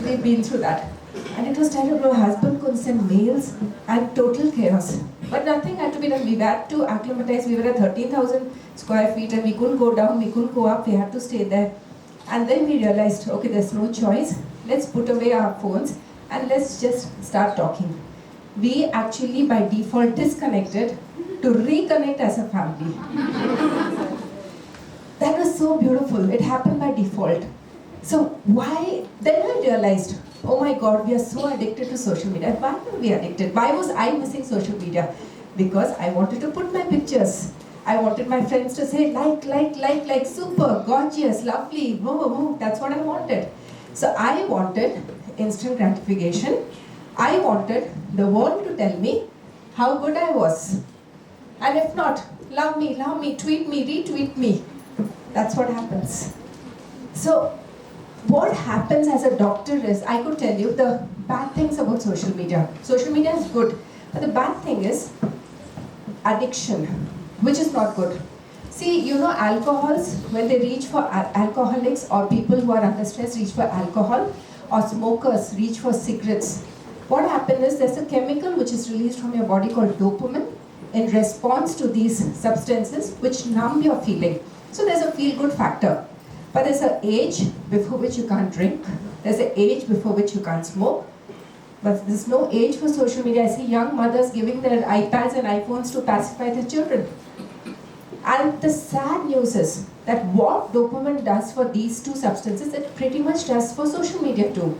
we've been through that. And it was terrible. My husband couldn't send mails and total chaos. But nothing had to be done. We had to acclimatize. We were at 13,000 square feet and we couldn't go down, we couldn't go up, we had to stay there. And then we realized, okay, there's no choice. Let's put away our phones and let's just start talking. We actually by default disconnected to reconnect as a family. That was so beautiful. It happened by default. So why? Then I realized, oh my God, we are so addicted to social media. Why were we addicted? Why was I missing social media? Because I wanted to put my pictures. I wanted my friends to say like, super, gorgeous, lovely, woo. That's what I wanted. So I wanted instant gratification. I wanted the world to tell me how good I was. And if not, love me, tweet me, retweet me. That's what happens. So what happens as a doctor is, I could tell you the bad things about social media. Social media is good, but the bad thing is addiction, which is not good. See, you know, alcohols, when they reach for alcoholics or people who are under stress reach for alcohol, or smokers reach for cigarettes, what happens is there's a chemical which is released from your body called dopamine in response to these substances which numb your feeling. So there's a feel-good factor. But there's an age before which you can't drink. There's an age before which you can't smoke. But there's no age for social media. I see young mothers giving their iPads and iPhones to pacify their children. And the sad news is that what dopamine does for these two substances, it pretty much does for social media too.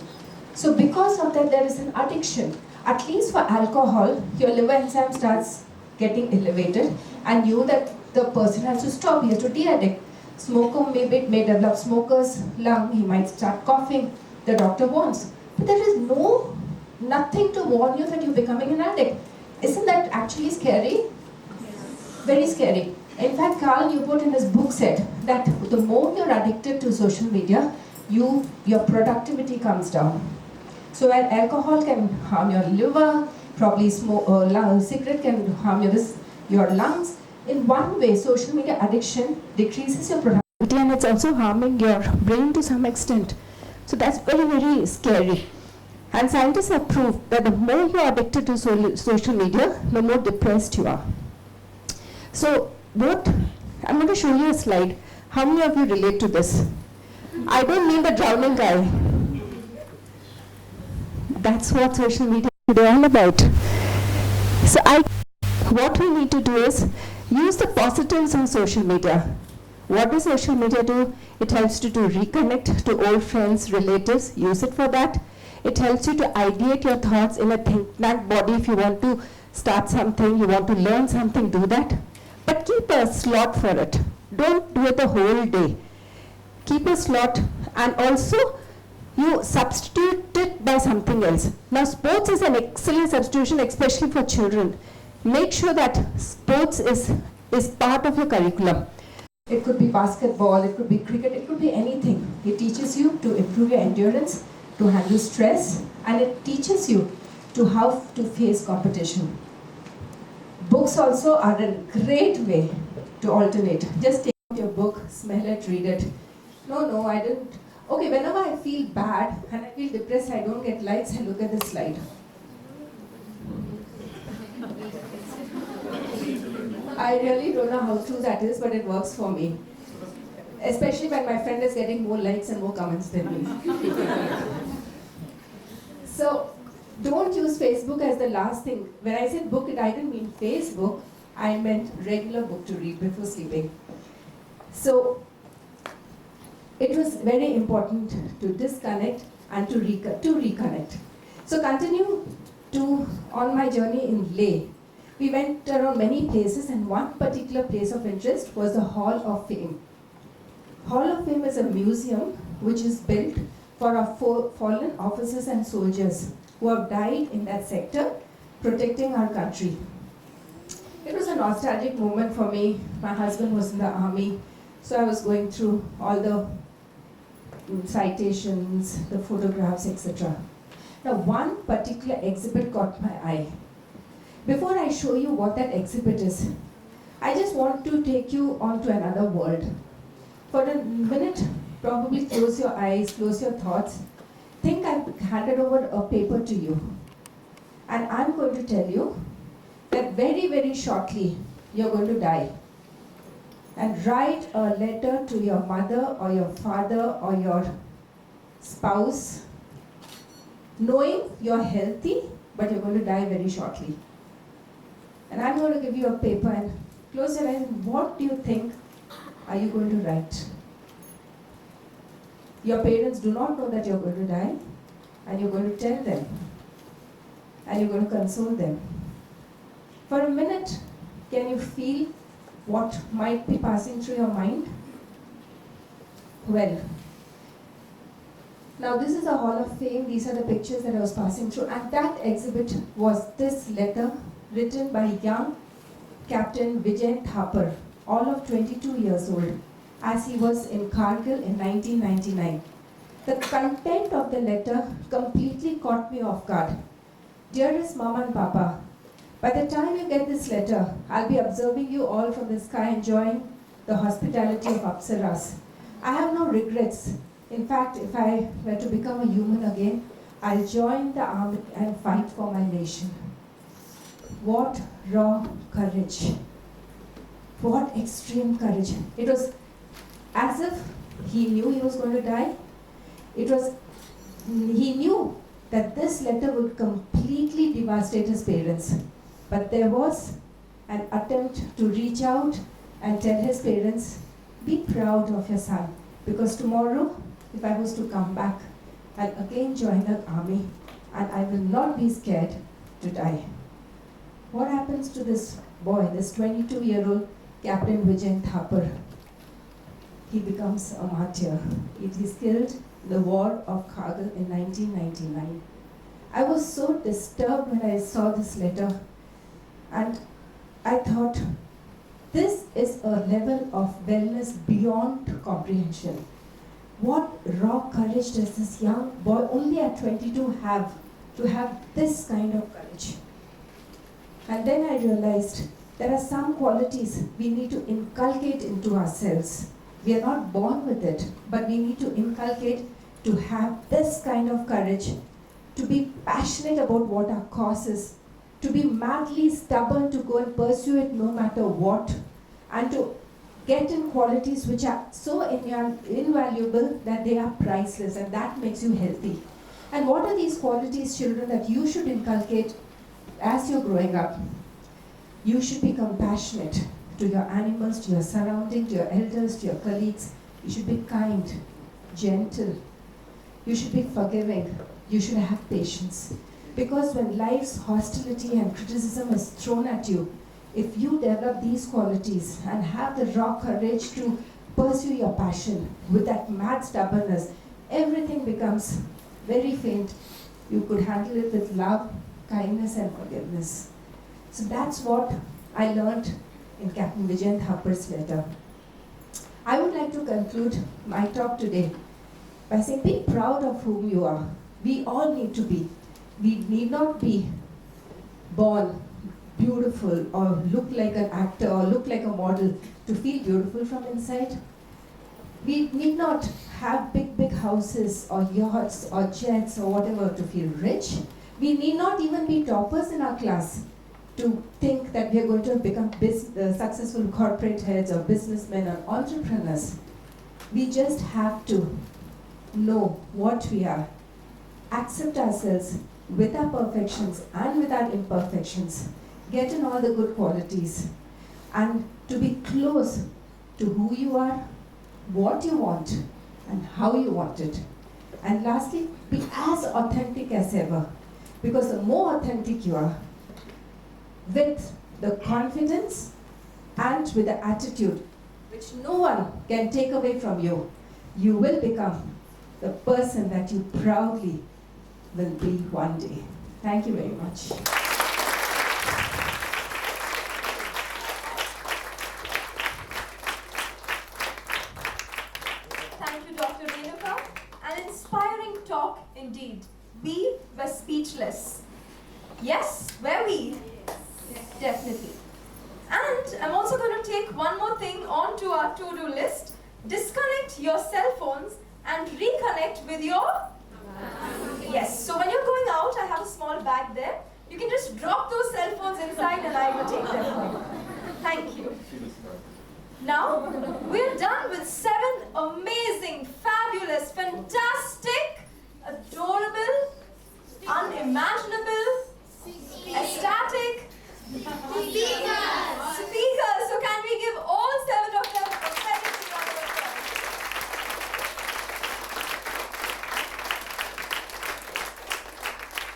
So because of that, there is an addiction. At least for alcohol, your liver enzyme starts getting elevated and you that the person has to stop, he has to de-addict. Smoker may develop smoker's lung, he might start coughing, the doctor warns. But there is nothing to warn you that you're becoming an addict. Isn't that actually scary? Very scary. In fact, Carl Newport in his book said that the more you're addicted to social media, your productivity comes down. So while alcohol can harm your liver, probably cigarette can harm your lungs, in one way, social media addiction decreases your productivity and it's also harming your brain to some extent. So that's very, very scary. And scientists have proved that the more you are addicted to social media, the more depressed you are. So I'm going to show you a slide. How many of you relate to this? I don't mean the drowning guy. That's what social media is all about. So what we need to do is use the positives on social media. What does social media do? It helps you to reconnect to old friends, relatives. Use it for that. It helps you to ideate your thoughts in a think tank body. If you want to start something, you want to learn something, do that. But keep a slot for it. Don't do it the whole day. Keep a slot, and also you substitute it by something else. Now, sports is an excellent substitution, especially for children. Make sure that sports is part of your curriculum. It could be basketball, it could be cricket, it could be anything. It teaches you to improve your endurance, to handle stress, and it teaches you to how to face competition. Books also are a great way to alternate. Just take out your book, smell it, read it. No, I didn't. Okay, whenever I feel bad and I feel depressed, I don't get lights, I look at this slide. I really don't know how true that is, but it works for me. Especially when my friend is getting more likes and more comments than me. So, don't use Facebook as the last thing. When I said book, I didn't mean Facebook. I meant regular book to read before sleeping. So, it was very important to disconnect and to reconnect. So, continue on my journey in Leh. We went around many places, and one particular place of interest was the Hall of Fame. Hall of Fame is a museum which is built for our fallen officers and soldiers who have died in that sector, protecting our country. It was a nostalgic moment for me. My husband was in the army, so I was going through all the citations, the photographs, etc. Now, one particular exhibit caught my eye. Before I show you what that exhibit is, I just want to take you onto another world. For a minute, probably close your eyes, close your thoughts. Think I've handed over a paper to you. And I'm going to tell you that very, very shortly, you're going to die. And write a letter to your mother or your father or your spouse, knowing you're healthy, but you're going to die very shortly. And I'm going to give you a paper, and close your eyes. What do you think are you going to write? Your parents do not know that you're going to die, and you're going to tell them, and you're going to console them. For a minute, can you feel what might be passing through your mind? Well, now this is a Hall of Fame. These are the pictures that I was passing through, and that exhibit was this letter written by young Captain Vijay Thapar, all of 22 years old, as he was in Kargil in 1999. The content of the letter completely caught me off guard. Dearest Mama and Papa, by the time you get this letter, I'll be observing you all from the sky, enjoying the hospitality of Apsaras. I have no regrets. In fact, if I were to become a human again, I'll join the army and fight for my nation. What raw courage. What extreme courage. It was as if he knew he was going to die. He knew that this letter would completely devastate his parents. But there was an attempt to reach out and tell his parents, be proud of your son. Because tomorrow, if I was to come back, I'll again join the army, and I will not be scared to die. What happens to this boy, this 22-year-old Captain Vijay Thapar? He becomes a martyr. He is killed in the war of Kargil in 1999. I was so disturbed when I saw this letter, and I thought, this is a level of wellness beyond comprehension. What raw courage does this young boy, only at 22, have to have this kind of courage? And then I realized there are some qualities we need to inculcate into ourselves. We are not born with it, but we need to inculcate to have this kind of courage, to be passionate about what our cause is, to be madly stubborn to go and pursue it no matter what, and to get in qualities which are so invaluable that they are priceless, and that makes you healthy. And what are these qualities, children, that you should inculcate as you're growing up? You should be compassionate to your animals, to your surrounding, to your elders, to your colleagues. You should be kind, gentle. You should be forgiving. You should have patience. Because when life's hostility and criticism is thrown at you, if you develop these qualities and have the raw courage to pursue your passion with that mad stubbornness, everything becomes very faint. You could handle it with love, kindness, and forgiveness. So that's what I learned in Captain Vijayan Thapar's letter. I would like to conclude my talk today by saying, be proud of whom you are. We all need to be. We need not be born beautiful or look like an actor or look like a model to feel beautiful from inside. We need not have big houses or yachts or jets or whatever to feel rich. We need not even be toppers in our class to think that we are going to become successful corporate heads or businessmen or entrepreneurs. We just have to know what we are, accept ourselves with our perfections and with our imperfections, get in all the good qualities, and to be close to who you are, what you want, and how you want it. And lastly, be as authentic as ever, because the more authentic you are, with the confidence and with the attitude which no one can take away from you, you will become the person that you proudly will be one day. Thank you very much. Thank you, Dr. Renuka. An inspiring talk indeed. We were speechless. Yes, were we? Definitely. And I'm also going to take one more thing onto our to-do list. Disconnect your cell phones and reconnect with your... Yes, so when you're going out, I have a small bag there. You can just drop those cell phones inside and I will take them for you. Thank you. Now, we're done with 7 amazing, fabulous, fantastic, adorable, unimaginable, ecstatic speakers. So can we give all 7 of them a very big round of applause?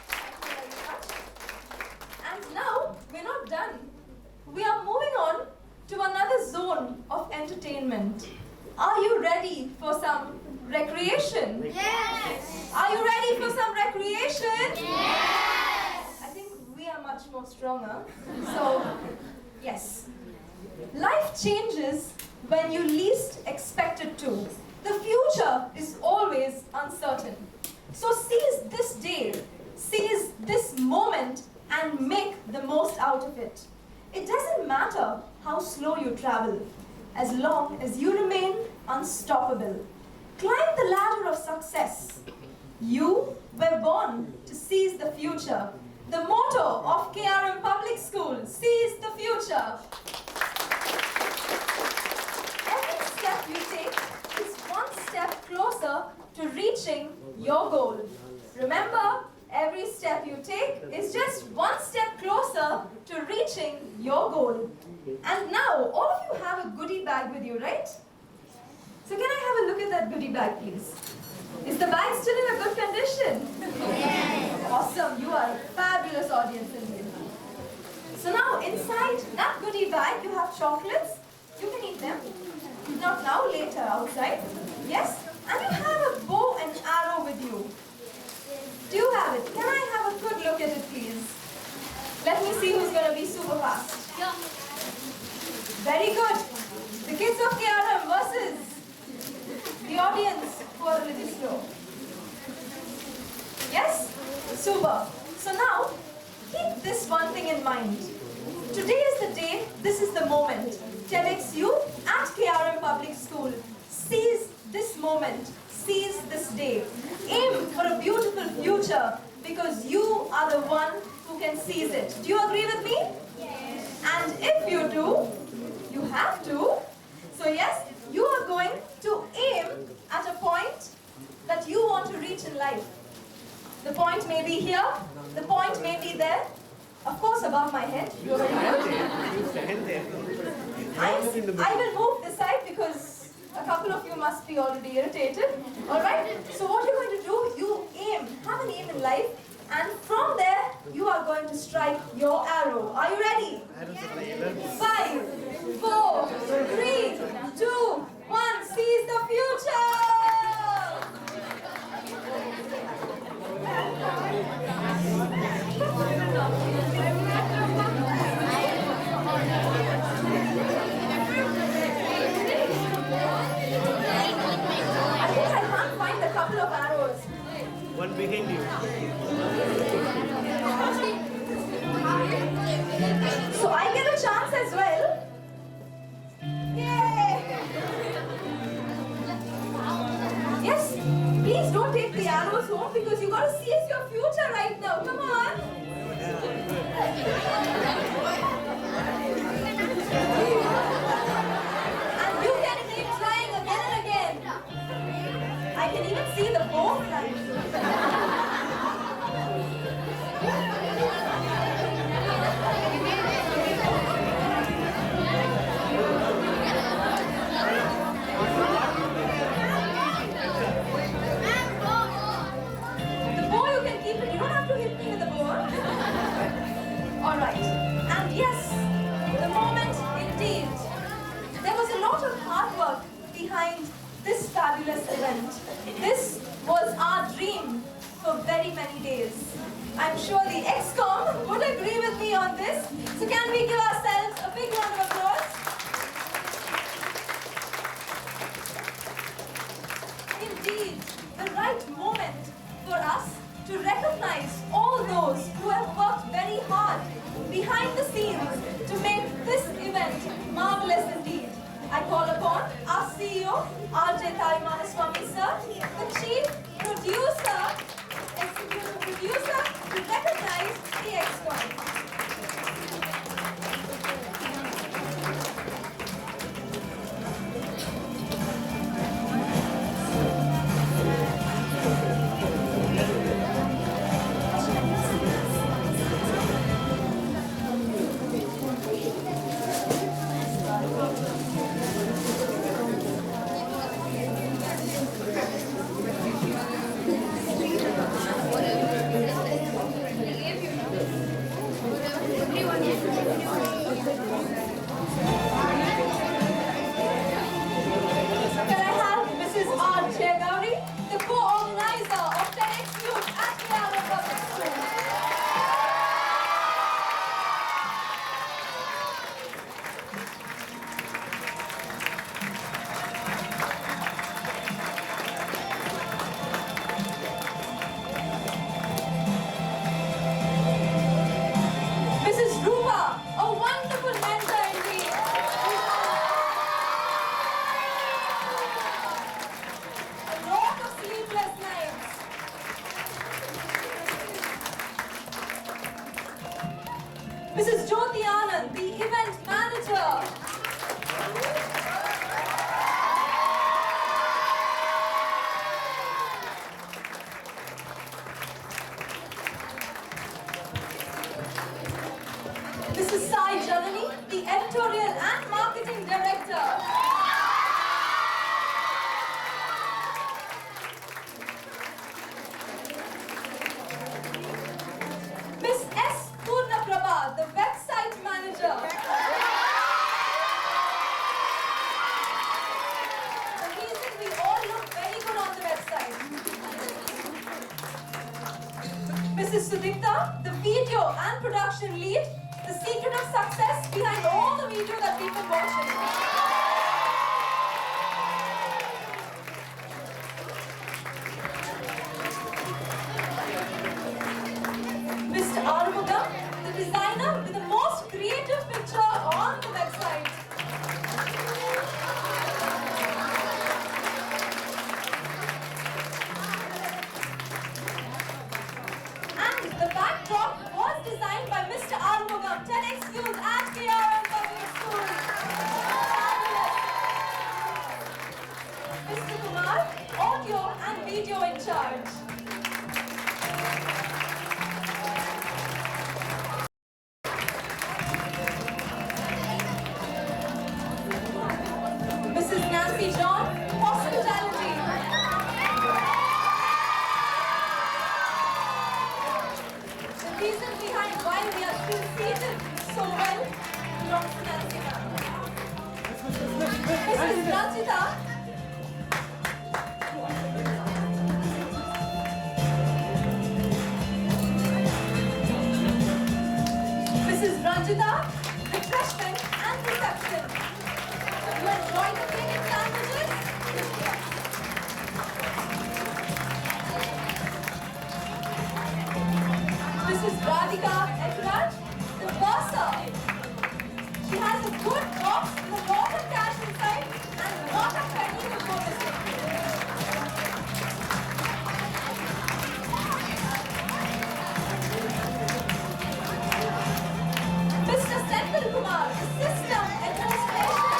Thank you very much. And now, we're not done. We are moving on to another zone of entertainment. Are you ready for some recreation? Yes! Are you ready for some recreation? Yes! I think we are much more stronger. So, yes. Life changes when you least expect it to. The future is always uncertain. So seize this day, seize this moment, and make the most out of it. It doesn't matter how slow you travel, as long as you remain unstoppable. Climb the ladder of success. You were born to seize the future. The motto of KRM Public School, seize the future. Every step you take is one step closer to reaching your goal. Remember, every step you take is just one step closer to reaching your goal. And now, all of you have a goodie bag with you, right? So can I have a look at that goodie bag, please? Is the bag still in a good condition? Yes. Awesome, you are a fabulous audience indeed. So now, inside that goodie bag, you have chocolates. You can eat them. Not now, later, outside. Yes? And you have a bow and arrow with you. Do you have it? Can I have a good look at it, please? Let me see who's going to be super fast. Very good. The kids of KRM versus the audience who are a little slow. Yes? Super. So now, keep this one thing in mind. Today is the day, this is the moment. TEDxYOUth at KRM Public School. Seize this moment. seize this day. Aim for a beautiful future because you are the one who can seize it. Do you agree with me? Yes. And if you do, you have to. So yes, you are going to aim at a point that you want to reach in life. The point may be here, the point may be there, of course above my head. You already know. I will move this side because a couple of you must be already irritated. Alright, so what you're going to do, you aim, have an aim in life, and from there you are going to strike your arrow. Are you ready? 5, 4, 3, 2, 1, seize the future! I think I can't find a couple of arrows. One behind you. So I get a chance as well. Yay! Yes, please don't take the arrows home because you got to seize your future right now. Come on. And you can keep trying again and again. I can even see the bow flying. The bow you can keep it. You don't have to hit me with the bow. Alright. And yes, the moment indeed. There was a lot of hard work behind this fabulous event. This was our dream for very many days. I'm sure the XCOM would agree with me on this. So can we give ourselves a big round of applause? Indeed, the right moment for us to recognize all those who have worked very hard behind the scenes to make this event marvelous indeed. I call upon our CEO, R.J. Tarimanaswamy sir, the chief producer, executive producer, to recognize the XCOM. Can I have Mrs. R. Gauri, the co-organizer of TEDxYOUTH KRMPUBLICSCHOOL. Mrs. Rupa, a wonderful mentor indeed. A lot of sleepless nights. Mrs. Jyoti Anand, the event manager. Mrs. Sai Janani, the editorial and marketing director. Miss S. Purnaprabha, the website manager. The reason we all look very good on the website. Mrs. Sudipta, the video and production lead, the secret of success behind all the video that we've been watching. Mr. Arumugam, the designer with the most creative picture on the website. Mr. Kumar, audio and video in charge. Mrs. Nancy John, hospitality. The reason behind why we are still seated so well belongs to Nancy ma'am. Mrs. Ranjita. Mrs. Ranjita, refreshment and reception. You enjoy the cake and sandwiches? Mrs. Radhika Ekrat, the bursar. She has a good box with a lot of cash inside and a lot of pennies to go missing. Mr. Senthil Kumar, the system administration.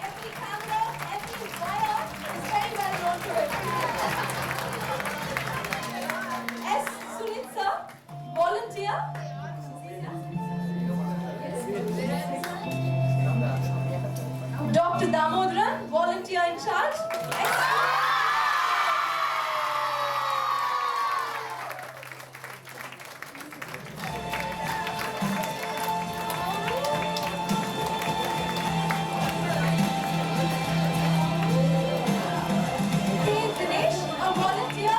Every camera, every wire is very well known to it. S. Sunitsa, volunteer. Dr. Damodaran, volunteer in charge. Dinesh, a volunteer.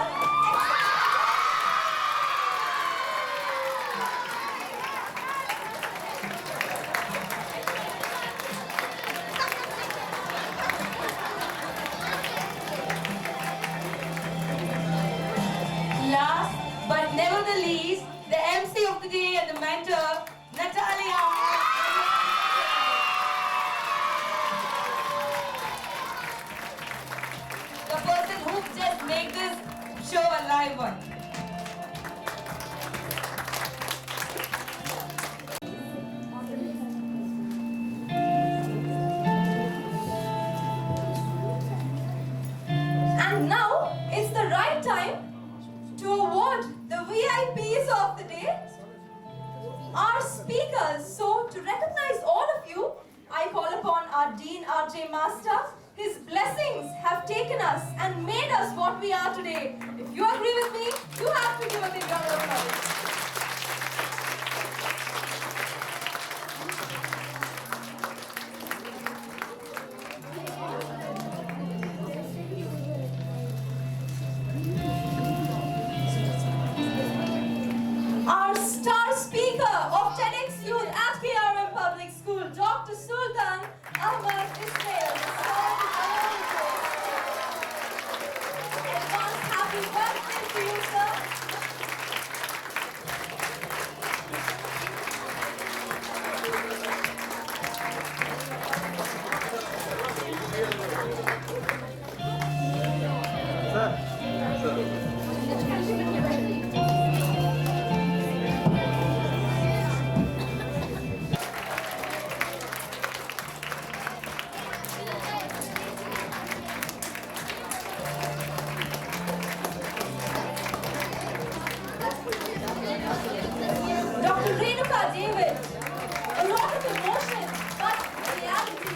Last but never the least, the MC of the day and the mentor, Natalia. The person who just made this show a live one. And now it's the right time to award the VIPs of the day, our speakers. So to recognize all of you, I call upon our Dean R.J. Master. His blessings have taken us and made us what we are today. If you agree with me, you have to give a big round of applause. Our star speaker of TEDxYOUTH at KRM Public School, Dr. Sultan Ahmad Ismail. Advance happy birthday to you, sir. Dr. Renuka David, a lot of emotion, but reality.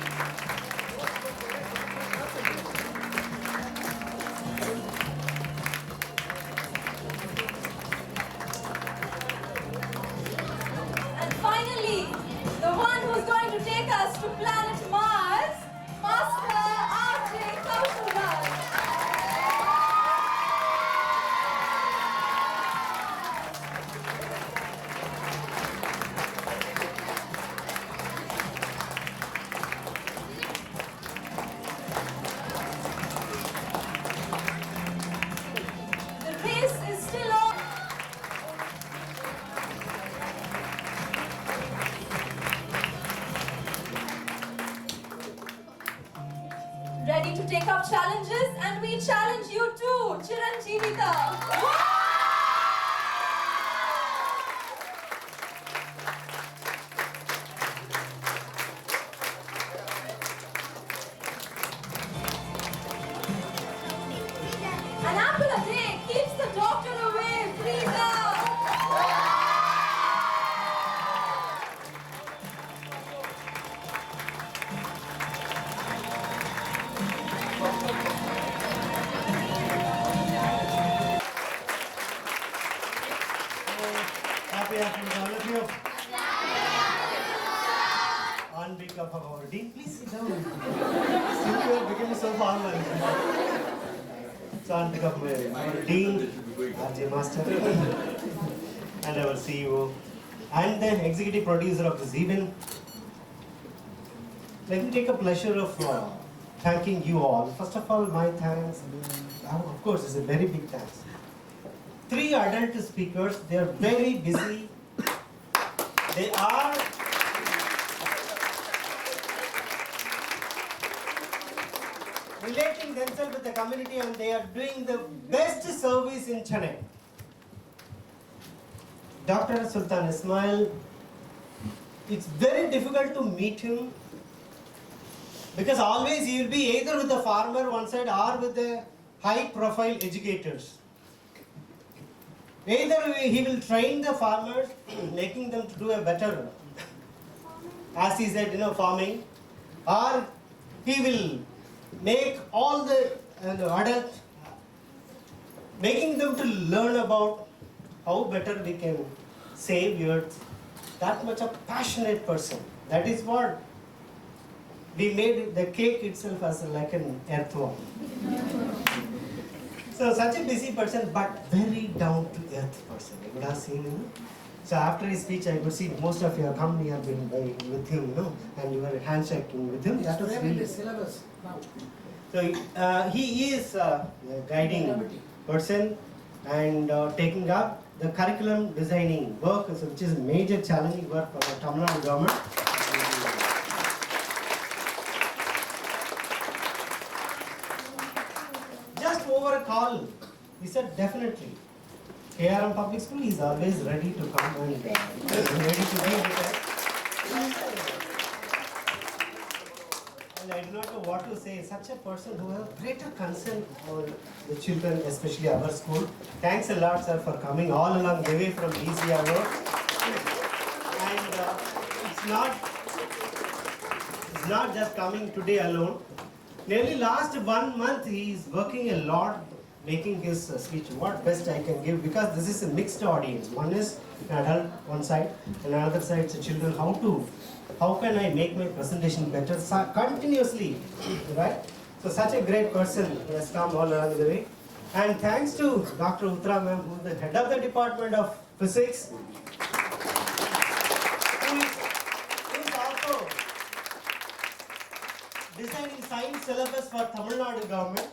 And finally, the one who's going to take us to planet Mars, Master R.J. Kaushalraj. The race is still on. Ready to take up challenges? And we challenge you too, Chiranjeevita. of our dean. Please sit down. Still you are becoming so formal. So on behalf of our dean, RJ Master, and our CEO, and the executive producer of this event, let me take a pleasure of thanking you all. First of all, my thanks, of course, it's a very big thanks. 3 adult speakers, they are very busy. They are relating themselves with the community and they are doing the best service in Chennai. Dr. Sultan Ismail, it's very difficult to meet him because always he will be either with the farmer one side or with the high profile educators. Either he will train the farmers, making them to do a better, as he said, farming, or he will make all the adults, making them to learn about how better we can save the earth. That much a passionate person. That is what we made the cake itself as like an earthworm. So such a busy person, but very down to earth person. You would have seen him. So after his speech, I could see most of your company have been with him, and you were handshaking with him. That was really syllabus now. So he is a guiding person and taking up the curriculum designing work, which is a major challenging work for the Tamil Nadu government. Just over a call, he said definitely. KRM Public School is always ready to come and ready to be with us. And I do not know what to say. Such a person who has greater concern for the children, especially our school. Thanks a lot, sir, for coming all along the way from ECRO. And it's not just coming today alone. Nearly last 1 month he is working a lot, making his speech what best I can give, because this is a mixed audience. One is an adult one side, and another side is children. How can I make my presentation better continuously, right? So such a great person has come all along the way. And thanks to Dr. Uttara ma'am, who is the head of the Department of Physics, who is also designing science syllabus for Tamil Nadu government.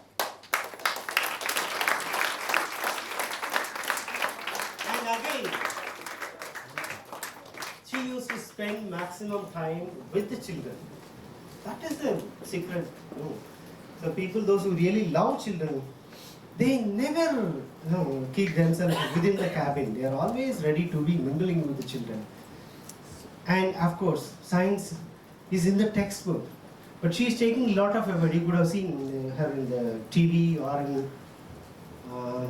And again, she used to spend maximum time with the children. That is the secret. So people, those who really love children, they never keep themselves within the cabin. They are always ready to be mingling with the children. And of course, science is in the textbook. But she is taking a lot of effort. You could have seen her in the TV or in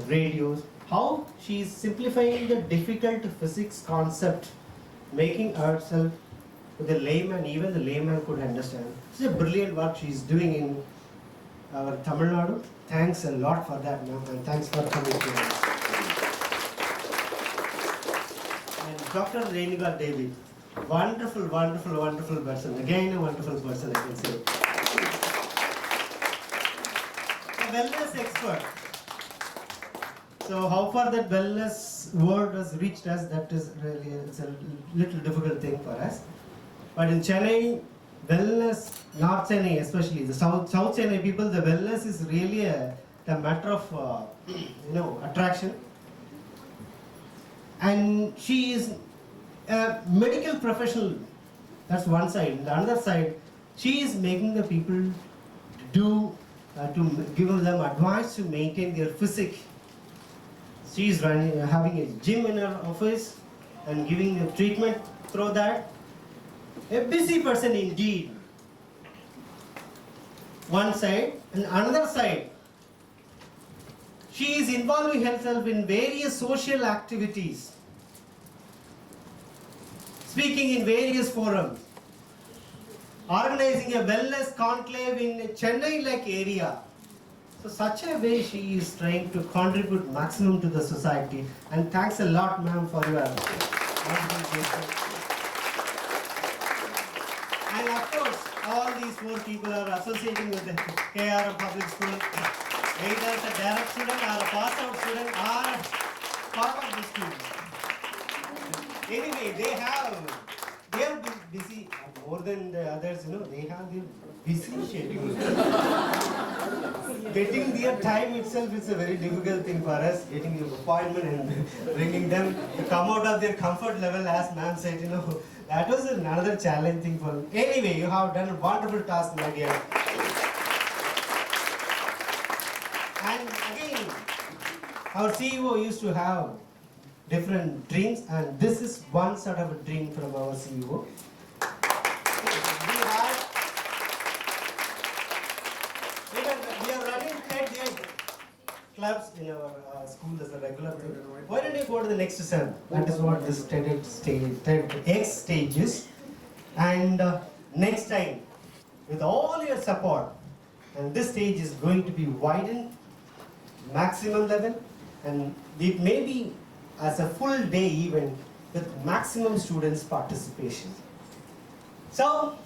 radios. How she is simplifying the difficult physics concept, making herself to the layman, even the layman could understand. It's a brilliant work she is doing in our Tamil Nadu. Thanks a lot for that, ma'am, and thanks for coming to us. And Dr. Renuka David, wonderful, wonderful, wonderful person. Again, a wonderful person, I can say. A wellness expert. So how far that wellness word has reached us, that is really, it's a little difficult thing for us. But in Chennai, wellness, North Chennai especially, the South Chennai people, the wellness is really a matter of, attraction. And she is a medical professional. That's one side. The other side, she is making the people to give them advice to maintain their physique. She is having a gym in her office and giving the treatment through that. A busy person indeed. One side, and another side, she is involving herself in various social activities, speaking in various forums, organizing a wellness conclave in Chennai-like area. So such a way she is trying to contribute maximum to the society. And thanks a lot, ma'am, for your contribution. And of course, all these 4 people are associating with the KRM Public School. Either a direct student or a pass-out student or part of the school. Anyway, they are busy more than the others, they have their busy schedule. Getting their time itself is a very difficult thing for us, getting an appointment and bringing them to come out of their comfort level, as ma'am said, that was another challenging for them. Anyway, you have done a wonderful task, my dear. And again, our CEO used to have different dreams, and this is one sort of a dream from our CEO. We are running TED clubs in our school as a regular thing. Why don't you go to the next step? That is what this TEDx stage is. And next time, with all your support, and this stage is going to be widened, maximum level, and it may be as a full day event with maximum students participation. So,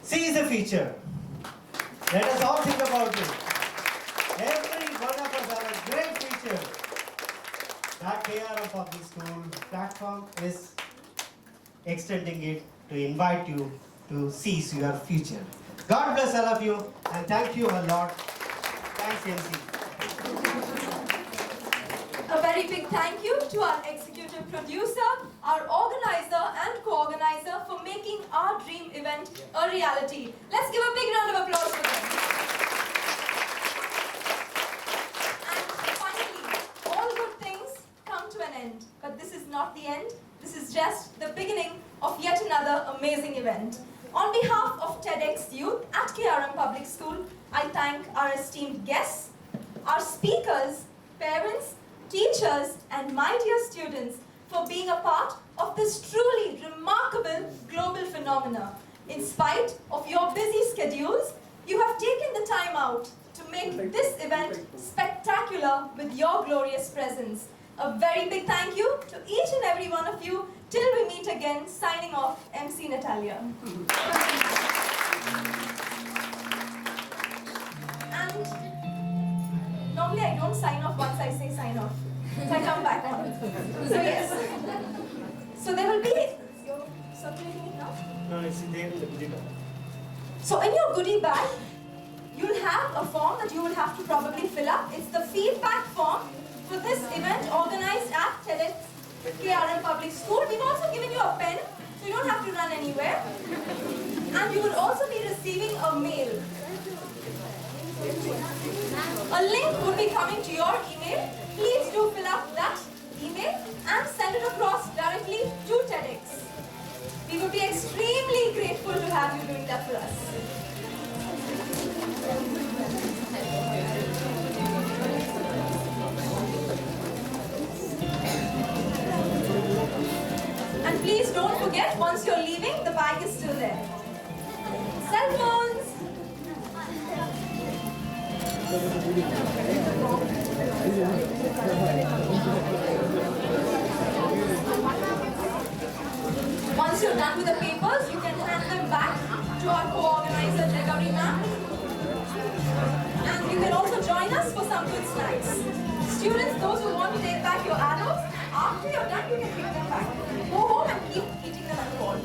see the future. Let us all think about it. Every one of us have a great future. That KRM Public School platform is extending it to invite you to seize your future. God bless all of you, and thank you a lot. Thanks, MC. A very big thank you to our executive producer, our organizer and co-organizer for making our dream event a reality. Let's give a big round of applause for them. And finally, all good things come to an end. But this is not the end. This is just the beginning of yet another amazing event. On behalf of TEDx Youth at KRM Public School, I thank our esteemed guests, our speakers, parents, teachers, and my dear students for being a part of this truly remarkable global phenomena. In spite of your busy schedules, you have taken the time out to make this event spectacular with your glorious presence. A very big thank you to each and every one of you. Till we meet again, signing off, MC Natalia. And normally I don't sign off once I say sign off. So I come back on. So yes. So there will be, you're circulating it now? No, it's there in the goodie bag. So in your goodie bag, you'll have a form that you will have to probably fill up. It's the feedback form for this event organized at TEDx KRM Public School. We've also given you a pen, so you don't have to run anywhere. And you will also be receiving a mail. A link would be coming to your email. Please do fill up that email and send it across directly to TEDx. We would be extremely grateful to have you doing that for us. And please don't forget, once you're leaving, the bag is still there. Cell phones. Once you're done with the papers, you can hand them back to our co-organizer, Jagavi ma'am. And you can also join us for some good snacks. Students, those who want to take back your arrows, after you're done, you can pick them back. Go home and keep eating them at the wall.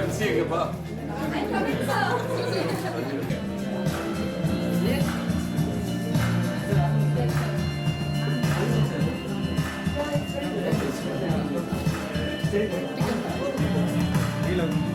MC எங்கப்பா? I'm coming, sir. Hello.